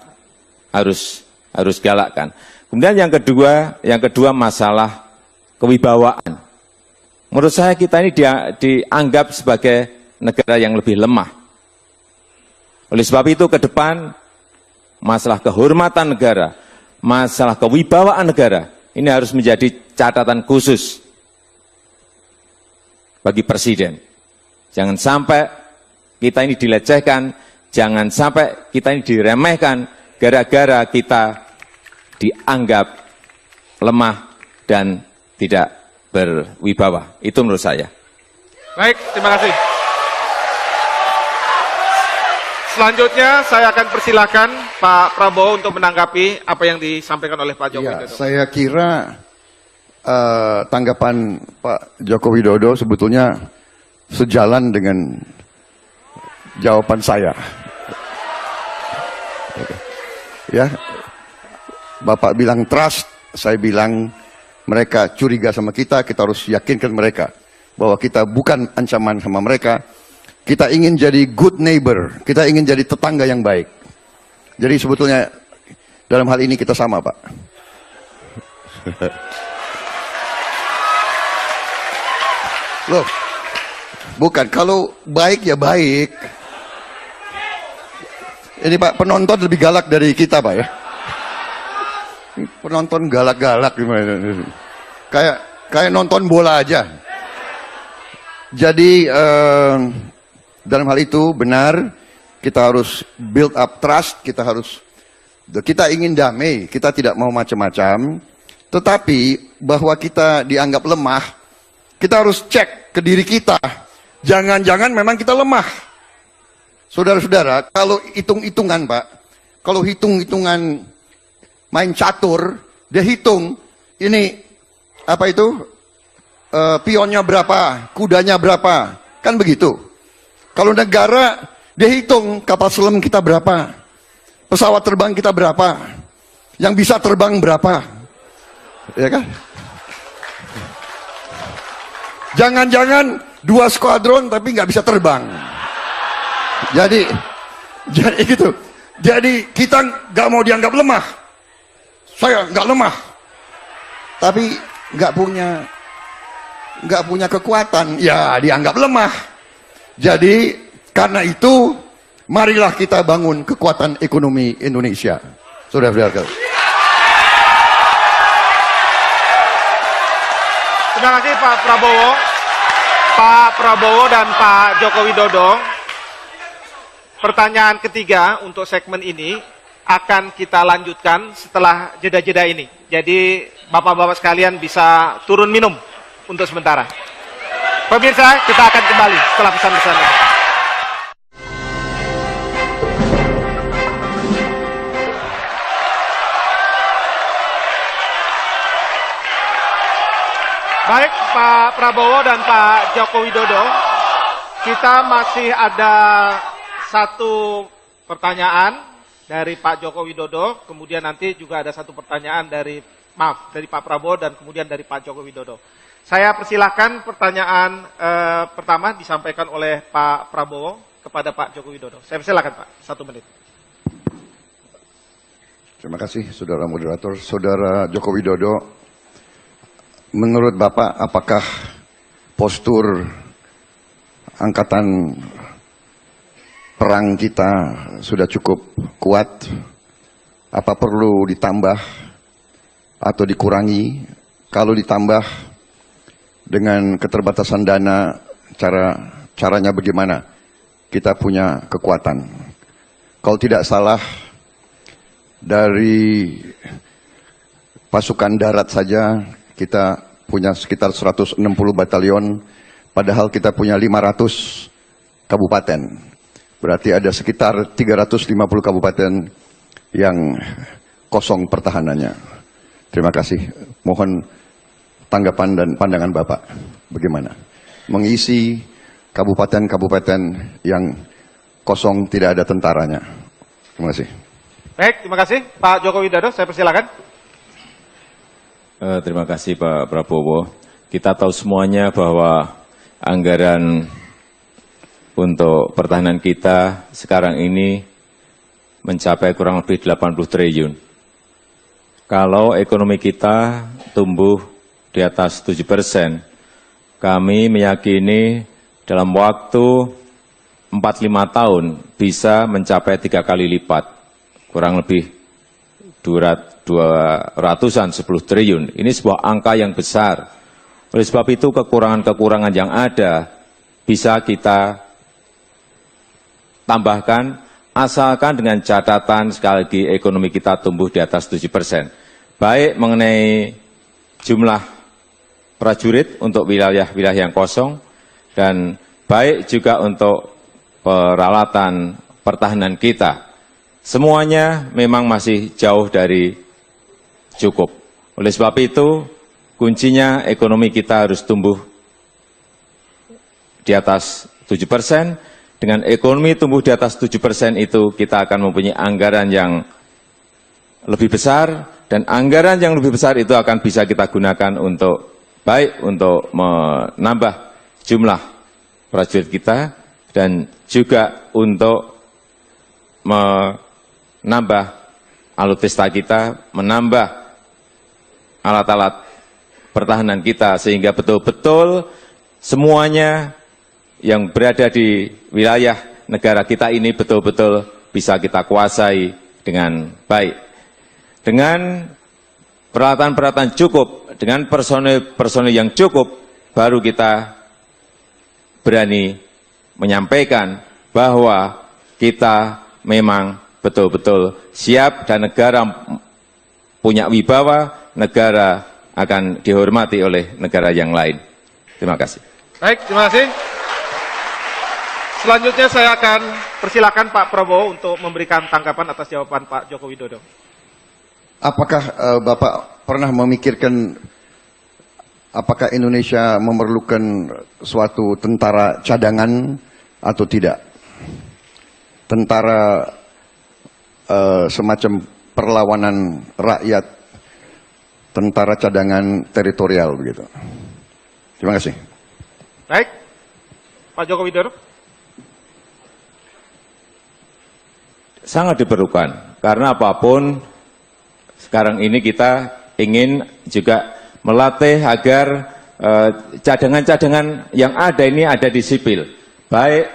harus galakkan. Kemudian yang kedua masalah kewibawaan. Menurut saya kita ini dianggap sebagai negara yang lebih lemah. Oleh sebab itu ke depan masalah kehormatan negara, masalah kewibawaan negara, ini harus menjadi catatan khusus bagi Presiden. Jangan sampai kita ini dilecehkan, jangan sampai kita ini diremehkan gara-gara kita dianggap lemah dan tidak berwibawa. Itu menurut saya. Baik, terima kasih. Selanjutnya saya akan persilakan Pak Prabowo untuk menanggapi apa yang disampaikan oleh Pak Joko Ya, Widodo. saya kira tanggapan Pak Joko Widodo sebetulnya sejalan dengan jawaban saya. Ya, Bapak bilang trust, saya bilang mereka curiga sama kita harus yakinkan mereka bahwa kita bukan ancaman sama mereka. Kita ingin jadi good neighbor, kita ingin jadi tetangga yang baik. Jadi sebetulnya dalam hal ini kita sama, Pak. Loh, bukan, kalau baik ya baik. Ini Pak, penonton lebih galak dari kita, Pak ya. Penonton galak-galak gimana? Kayak nonton bola aja. Jadi dalam hal itu benar, kita harus build up trust, kita ingin damai, kita tidak mau macam-macam. Tetapi bahwa kita dianggap lemah, kita harus cek ke diri kita. Jangan-jangan memang kita lemah. Saudara-saudara, kalau hitung-hitungan Pak, kalau hitung-hitungan main catur, dia hitung ini apa itu pionnya berapa, kudanya berapa, kan begitu. Kalau negara dia hitung kapal selam kita berapa, pesawat terbang kita berapa, yang bisa terbang berapa, ya kan? Jangan-jangan 2 skuadron tapi nggak bisa terbang. Jadi gitu. Jadi kita nggak mau dianggap lemah. Saya nggak lemah, tapi nggak punya kekuatan, ya dianggap lemah. Jadi karena itu marilah kita bangun kekuatan ekonomi Indonesia. Saudara-saudara. Terima kasih Pak Prabowo. Pak Prabowo dan Pak Joko Widodo. Pertanyaan ketiga untuk segmen ini akan kita lanjutkan setelah jeda-jeda ini. Jadi Bapak-Bapak sekalian bisa turun minum untuk sementara. Pemirsa, kita akan kembali setelah pesan-pesan ini. Baik, Pak Prabowo dan Pak Joko Widodo, kita masih ada satu pertanyaan dari Pak Joko Widodo, kemudian nanti juga ada satu pertanyaan dari Pak Prabowo dan kemudian dari Pak Joko Widodo. Saya persilahkan pertanyaan pertama disampaikan oleh Pak Prabowo kepada Pak Joko Widodo. Saya persilahkan Pak, 1 menit. Terima kasih Saudara Moderator. Saudara Joko Widodo, menurut Bapak apakah postur angkatan perang kita sudah cukup kuat? Apa perlu ditambah atau dikurangi, kalau ditambah dengan keterbatasan dana, caranya bagaimana? Kita punya kekuatan. Kalau tidak salah, dari pasukan darat saja kita punya sekitar 160 batalion, padahal kita punya 500 kabupaten. Berarti ada sekitar 350 kabupaten yang kosong pertahanannya. Terima kasih. Mohon tanggapan dan pandangan Bapak bagaimana mengisi kabupaten-kabupaten yang kosong tidak ada tentaranya. Terima kasih. Baik, terima kasih. Pak Joko Widodo, saya persilakan. Terima kasih Pak Prabowo. Kita tahu semuanya bahwa anggaran untuk pertahanan kita sekarang ini mencapai kurang lebih 80 triliun. Kalau ekonomi kita tumbuh di atas 7%, kami meyakini dalam waktu 4-5 tahun bisa mencapai 3 kali lipat. Kurang lebih 200-an 10 triliun. Ini sebuah angka yang besar. Oleh sebab itu kekurangan-kekurangan yang ada bisa kita tambahkan, asalkan dengan catatan sekali lagi ekonomi kita tumbuh di atas 7%. Baik mengenai jumlah prajurit untuk wilayah-wilayah yang kosong, dan baik juga untuk peralatan pertahanan kita. Semuanya memang masih jauh dari cukup. Oleh sebab itu, kuncinya ekonomi kita harus tumbuh di atas 7%. Dengan ekonomi tumbuh di atas 7% itu, kita akan mempunyai anggaran yang lebih besar, dan anggaran yang lebih besar itu akan bisa kita gunakan untuk baik untuk menambah jumlah prajurit kita, dan juga untuk menambah alutsista kita, menambah alat-alat pertahanan kita, sehingga betul-betul semuanya yang berada di wilayah negara kita ini betul-betul bisa kita kuasai dengan baik. Dengan peralatan-peralatan cukup, dengan personil yang cukup, baru kita berani menyampaikan bahwa kita memang betul-betul siap dan negara punya wibawa, negara akan dihormati oleh negara yang lain. Terima kasih. Baik, terima kasih. Selanjutnya saya akan persilakan Pak Prabowo untuk memberikan tanggapan atas jawaban Pak Joko Widodo. Apakah Bapak pernah memikirkan apakah Indonesia memerlukan suatu tentara cadangan atau tidak? Tentara semacam perlawanan rakyat, tentara cadangan teritorial begitu. Terima kasih. Baik, Pak Joko Widodo. Sangat diperlukan, karena apapun sekarang ini kita ingin juga melatih agar cadangan-cadangan yang ada ini ada di sipil. Baik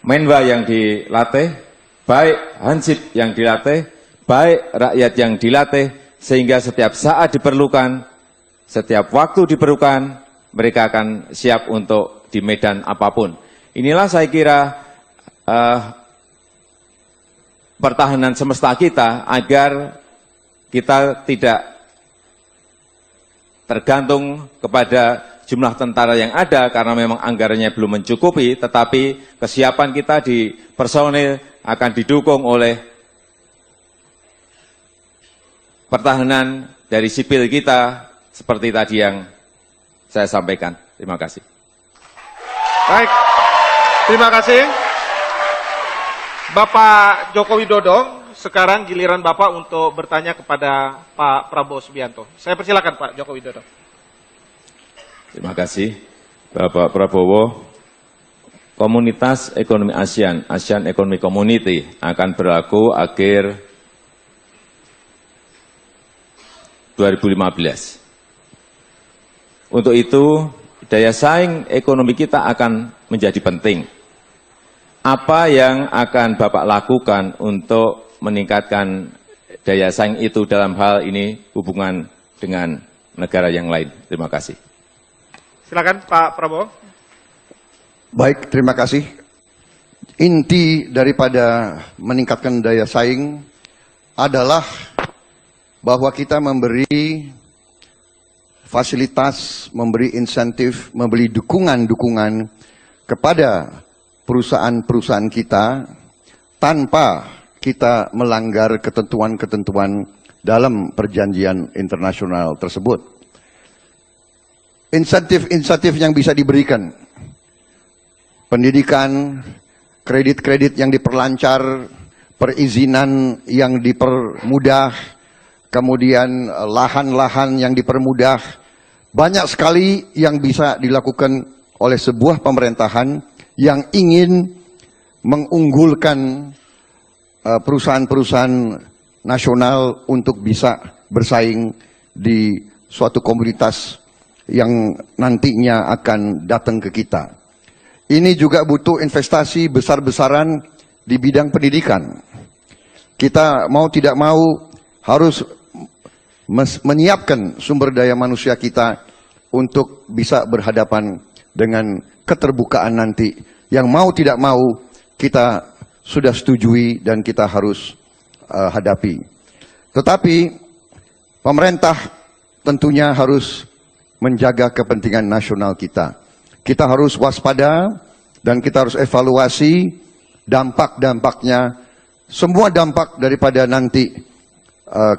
Menwa yang dilatih, baik Hansip yang dilatih, baik rakyat yang dilatih, sehingga setiap saat diperlukan, setiap waktu diperlukan, mereka akan siap untuk di medan apapun. Inilah saya kira pertahanan semesta kita, agar kita tidak tergantung kepada jumlah tentara yang ada, karena memang anggarannya belum mencukupi, tetapi kesiapan kita di personil akan didukung oleh pertahanan dari sipil kita, seperti tadi yang saya sampaikan. Terima kasih. Baik, terima kasih. Bapak Joko Widodo, sekarang giliran Bapak untuk bertanya kepada Pak Prabowo Subianto. Saya persilakan Pak Joko Widodo. Terima kasih, Bapak Prabowo. Komunitas Ekonomi ASEAN, ASEAN Economic Community, akan berlaku akhir 2015. Untuk itu, daya saing ekonomi kita akan menjadi penting. Apa yang akan Bapak lakukan untuk meningkatkan daya saing itu dalam hal ini hubungan dengan negara yang lain. Terima kasih. Silakan Pak Prabowo. Baik, terima kasih. Inti daripada meningkatkan daya saing adalah bahwa kita memberi fasilitas, memberi insentif, memberi dukungan-dukungan kepada perusahaan-perusahaan kita tanpa kita melanggar ketentuan-ketentuan dalam perjanjian internasional tersebut. Insentif-insentif yang bisa diberikan, pendidikan, kredit-kredit yang diperlancar, perizinan yang dipermudah, kemudian lahan-lahan yang dipermudah, banyak sekali yang bisa dilakukan oleh sebuah pemerintahan yang ingin mengunggulkan perusahaan-perusahaan nasional untuk bisa bersaing di suatu komunitas yang nantinya akan datang ke kita. Ini juga butuh investasi besar-besaran di bidang pendidikan. Kita mau tidak mau harus menyiapkan sumber daya manusia kita untuk bisa berhadapan dengan keterbukaan nanti. Yang mau tidak mau kita sudah setujui dan kita harus hadapi. Tetapi pemerintah tentunya harus menjaga kepentingan nasional kita. Kita harus waspada dan kita harus evaluasi dampak-dampaknya, semua dampak daripada nanti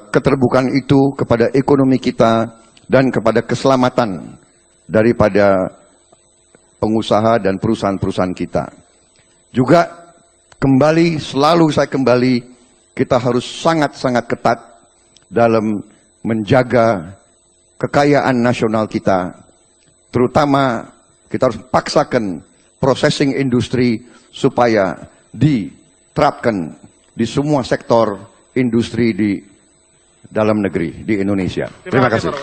keterbukaan itu kepada ekonomi kita dan kepada keselamatan daripada pengusaha dan perusahaan-perusahaan kita. Juga selalu saya kembali, kita harus sangat-sangat ketat dalam menjaga kekayaan nasional kita, terutama kita harus paksakan processing industri supaya diterapkan di semua sektor industri di dalam negeri, di Indonesia. Terima kasih.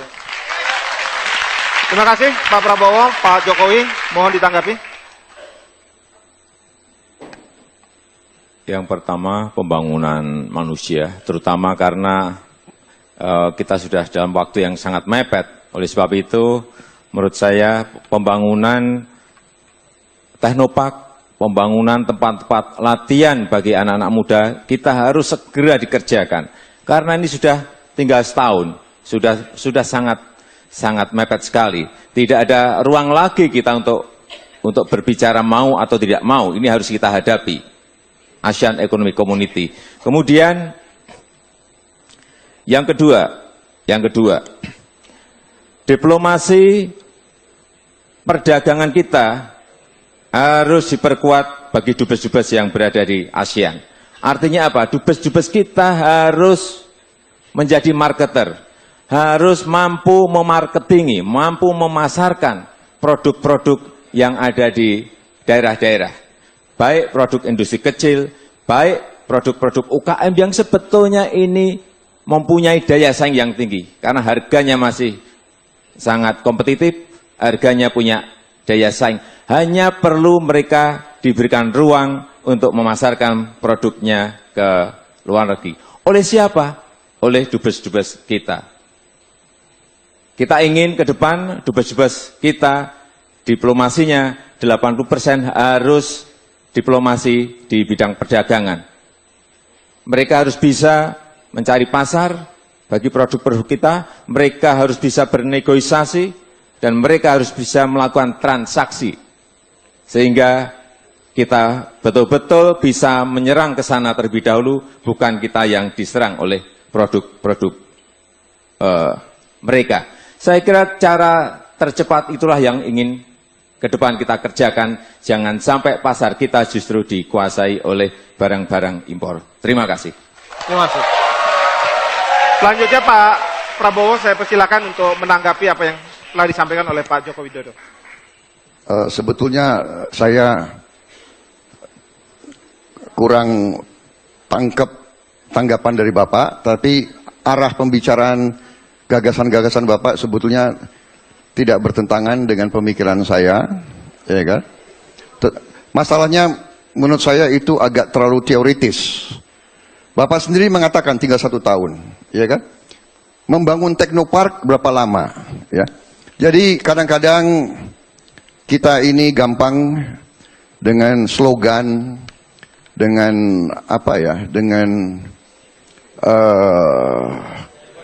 Terima kasih Pak Prabowo. Pak Jokowi, mohon ditanggapi. Yang pertama, pembangunan manusia, terutama karena kita sudah dalam waktu yang sangat mepet. Oleh sebab itu, menurut saya pembangunan teknopark, pembangunan tempat-tempat latihan bagi anak-anak muda, kita harus segera dikerjakan. Karena ini sudah tinggal setahun, sudah sangat mepet sekali. Tidak ada ruang lagi kita untuk berbicara mau atau tidak mau. Ini harus kita hadapi. ASEAN Economic Community. Kemudian yang kedua, diplomasi perdagangan kita harus diperkuat bagi dubes-dubes yang berada di ASEAN. Artinya apa? Dubes-dubes kita harus menjadi marketer, harus mampu memarketingi, mampu memasarkan produk-produk yang ada di daerah-daerah. Baik produk industri kecil, baik produk-produk UKM yang sebetulnya ini mempunyai daya saing yang tinggi. Karena harganya masih sangat kompetitif, harganya punya daya saing. Hanya perlu mereka diberikan ruang untuk memasarkan produknya ke luar negeri. Oleh siapa? Oleh dubes-dubes kita. Kita ingin ke depan dubes-dubes kita, diplomasinya 80% harus diplomasi di bidang perdagangan. Mereka harus bisa mencari pasar bagi produk-produk kita, mereka harus bisa bernegosiasi, dan mereka harus bisa melakukan transaksi. Sehingga kita betul-betul bisa menyerang ke sana terlebih dahulu, bukan kita yang diserang oleh produk-produk mereka. Saya kira cara tercepat itulah yang ingin ke depan kita kerjakan, jangan sampai pasar kita justru dikuasai oleh barang-barang impor. Terima kasih. Terima kasih. Selanjutnya Pak Prabowo, saya persilakan untuk menanggapi apa yang telah disampaikan oleh Pak Joko Widodo. Sebetulnya saya kurang tanggapan dari Bapak, tapi arah pembicaraan gagasan-gagasan Bapak sebetulnya tidak bertentangan dengan pemikiran saya, ya kan? Masalahnya menurut saya itu agak terlalu teoritis. Bapak sendiri mengatakan tinggal 1 tahun, ya kan? Membangun teknopark berapa lama, ya? Jadi kadang-kadang kita ini gampang dengan slogan, dengan apa ya, dengan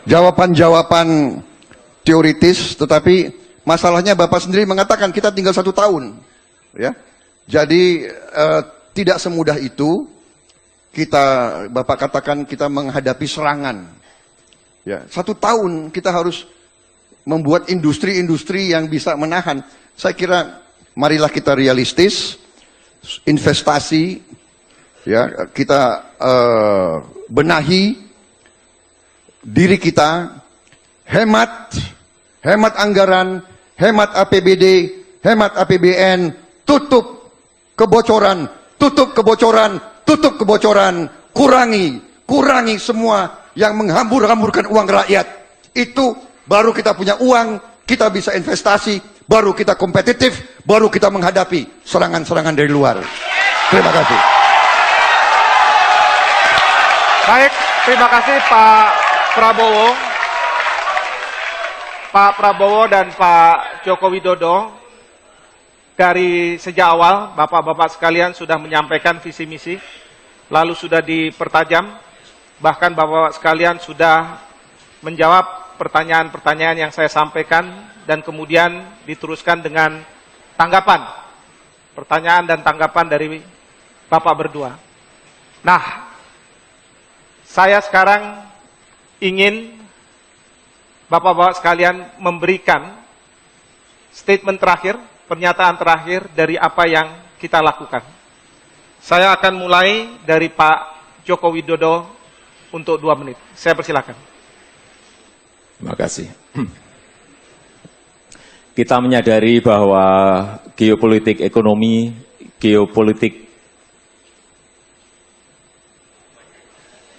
jawaban-jawaban teoritis, tetapi masalahnya Bapak sendiri mengatakan kita tinggal 1 tahun, ya. Jadi tidak semudah itu. Bapak katakan kita menghadapi serangan. Ya, 1 tahun kita harus membuat industri-industri yang bisa menahan. Saya kira marilah kita realistis, investasi, ya kita benahi diri kita, hemat anggaran, hemat APBD, hemat APBN, tutup kebocoran, kurangi semua yang menghambur-hamburkan uang rakyat. Itu baru kita punya uang, kita bisa investasi, baru kita kompetitif, baru kita menghadapi serangan-serangan dari luar. Terima kasih. Baik, terima kasih Pak Prabowo. Pak Prabowo dan Pak Joko Widodo, dari sejak awal Bapak-Bapak sekalian sudah menyampaikan visi misi, lalu sudah dipertajam, bahkan Bapak sekalian sudah menjawab pertanyaan-pertanyaan yang saya sampaikan dan kemudian diteruskan dengan tanggapan, pertanyaan dan tanggapan dari Bapak berdua. Nah, saya sekarang ingin Bapak-Bapak sekalian memberikan statement terakhir, pernyataan terakhir dari apa yang kita lakukan. Saya akan mulai dari Pak Joko Widodo untuk 2 menit. Saya persilakan. Terima kasih. Kita menyadari bahwa geopolitik ekonomi, geopolitik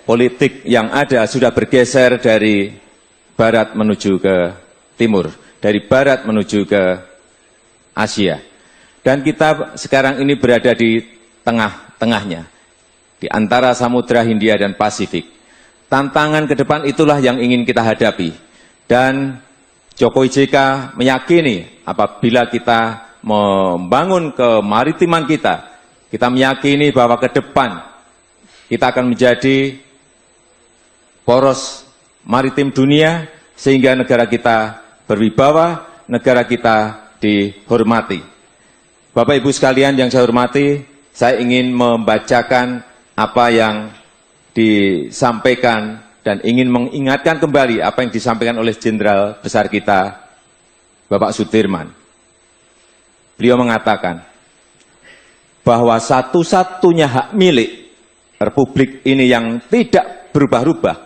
politik yang ada sudah bergeser dari barat menuju ke timur, dari barat menuju ke Asia. Dan kita sekarang ini berada di tengah-tengahnya, di antara Samudra Hindia dan Pasifik. Tantangan ke depan itulah yang ingin kita hadapi. Dan Jokowi JK meyakini apabila kita membangun kemaritiman kita meyakini bahwa ke depan kita akan menjadi poros maritim dunia, sehingga negara kita berwibawa, negara kita dihormati. Bapak Ibu sekalian yang saya hormati, saya ingin membacakan apa yang disampaikan dan ingin mengingatkan kembali apa yang disampaikan oleh Jenderal Besar kita, Bapak Sudirman. Beliau mengatakan bahwa satu-satunya hak milik Republik ini yang tidak berubah-ubah,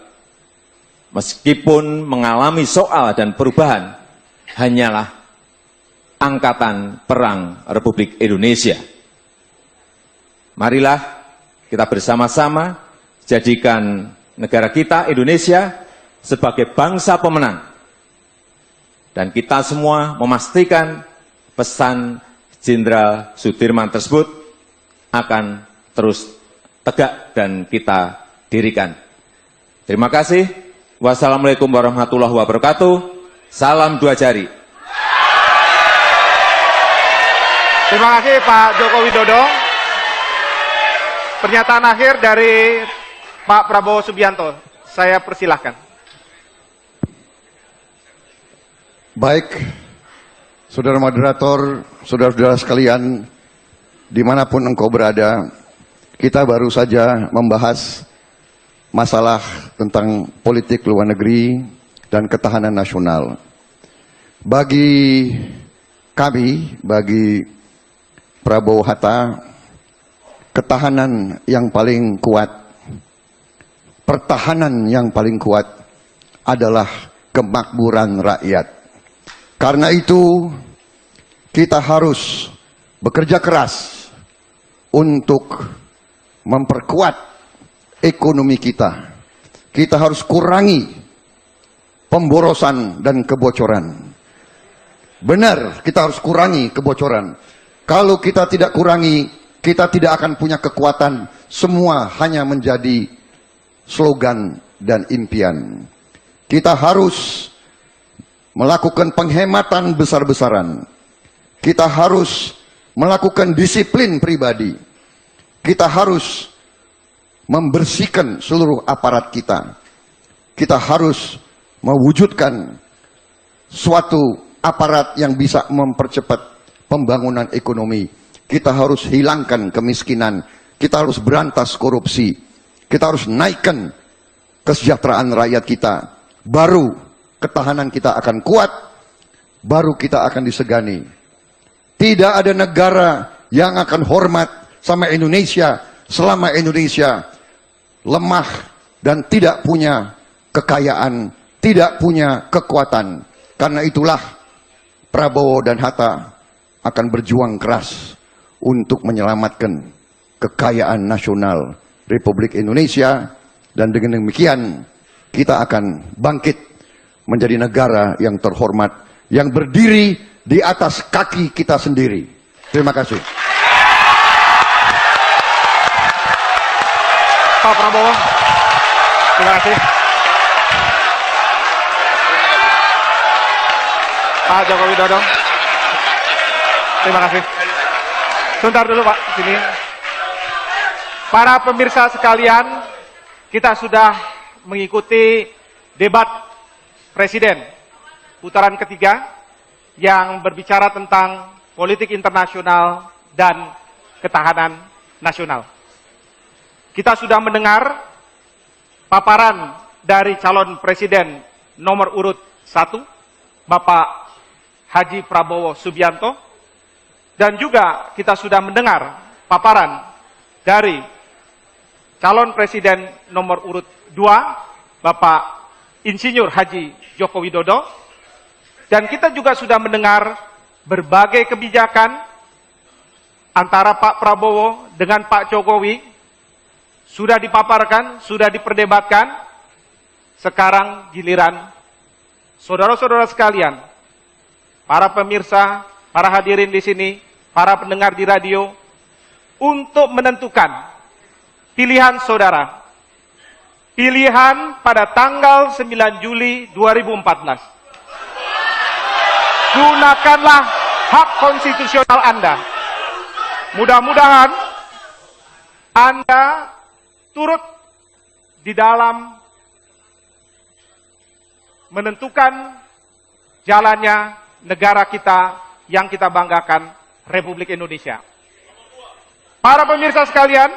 meskipun mengalami soal dan perubahan, hanyalah Angkatan Perang Republik Indonesia. Marilah kita bersama-sama jadikan negara kita, Indonesia, sebagai bangsa pemenang. Dan kita semua memastikan pesan Jenderal Sudirman tersebut akan terus tegak dan kita dirikan. Terima kasih. Wassalamualaikum warahmatullahi wabarakatuh. Salam 2 jari. Terima kasih Pak Joko Widodo. Pernyataan akhir dari Pak Prabowo Subianto. Saya persilahkan. Baik, saudara moderator, saudara-saudara sekalian, dimanapun engkau berada, kita baru saja membahas masalah tentang politik luar negeri dan ketahanan nasional. Bagi kami, bagi Prabowo Hatta, ketahanan yang paling kuat, pertahanan yang paling kuat adalah kemakmuran rakyat. Karena itu, kita harus bekerja keras untuk memperkuat ekonomi kita. Kita harus kurangi pemborosan dan kebocoran. Benar, kita harus kurangi kebocoran. Kalau kita tidak kurangi, kita tidak akan punya kekuatan. Semua hanya menjadi slogan dan impian. Kita harus melakukan penghematan besar-besaran. Kita harus melakukan disiplin pribadi. Kita harus membersihkan seluruh aparat kita. Kita harus mewujudkan suatu aparat yang bisa mempercepat pembangunan ekonomi. Kita harus hilangkan kemiskinan. Kita harus berantas korupsi. Kita harus naikkan kesejahteraan rakyat kita. Baru ketahanan kita akan kuat. Baru kita akan disegani. Tidak ada negara yang akan hormat sama Indonesia selama Indonesia lemah dan tidak punya kekayaan, tidak punya kekuatan. Karena itulah Prabowo dan Hatta akan berjuang keras untuk menyelamatkan kekayaan nasional Republik Indonesia, dan dengan demikian kita akan bangkit menjadi negara yang terhormat, yang berdiri di atas kaki kita sendiri. Terima kasih. Pak Prabowo, terima kasih. Pak Joko Widodo, terima kasih. Sebentar dulu Pak, sini. Para pemirsa sekalian, kita sudah mengikuti debat Presiden putaran ketiga yang berbicara tentang politik internasional dan ketahanan nasional. Kita sudah mendengar paparan dari calon presiden nomor urut 1, Bapak Haji Prabowo Subianto, dan juga kita sudah mendengar paparan dari calon presiden nomor urut 2, Bapak Insinyur Haji Joko Widodo, dan kita juga sudah mendengar berbagai kebijakan antara Pak Prabowo dengan Pak Jokowi sudah dipaparkan, sudah diperdebatkan. Sekarang giliran saudara-saudara sekalian, para pemirsa, para hadirin di sini, para pendengar di radio, untuk menentukan pilihan saudara. Pilihan pada tanggal 9 Juli 2014. Gunakanlah hak konstitusional Anda. Mudah-mudahan Anda turut di dalam menentukan jalannya negara kita yang kita banggakan, Republik Indonesia. Para pemirsa sekalian,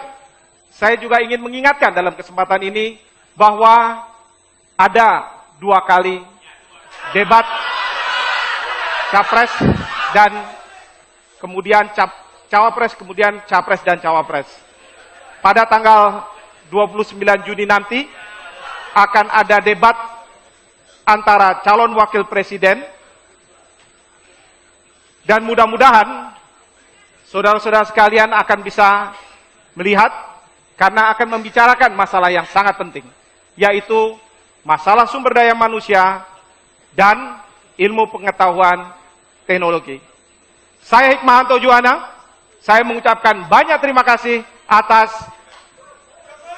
saya juga ingin mengingatkan dalam kesempatan ini bahwa ada 2 kali debat Capres dan kemudian Cawapres, kemudian Capres dan Cawapres. Pada tanggal 29 Juni nanti akan ada debat antara calon wakil presiden, dan mudah-mudahan saudara-saudara sekalian akan bisa melihat, karena akan membicarakan masalah yang sangat penting, yaitu masalah sumber daya manusia dan ilmu pengetahuan teknologi. Saya Hikmahanto Juwana, saya mengucapkan banyak terima kasih atas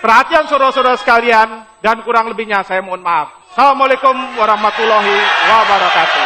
perhatian saudara-saudara sekalian, dan kurang lebihnya saya mohon maaf. Assalamualaikum warahmatullahi wabarakatuh.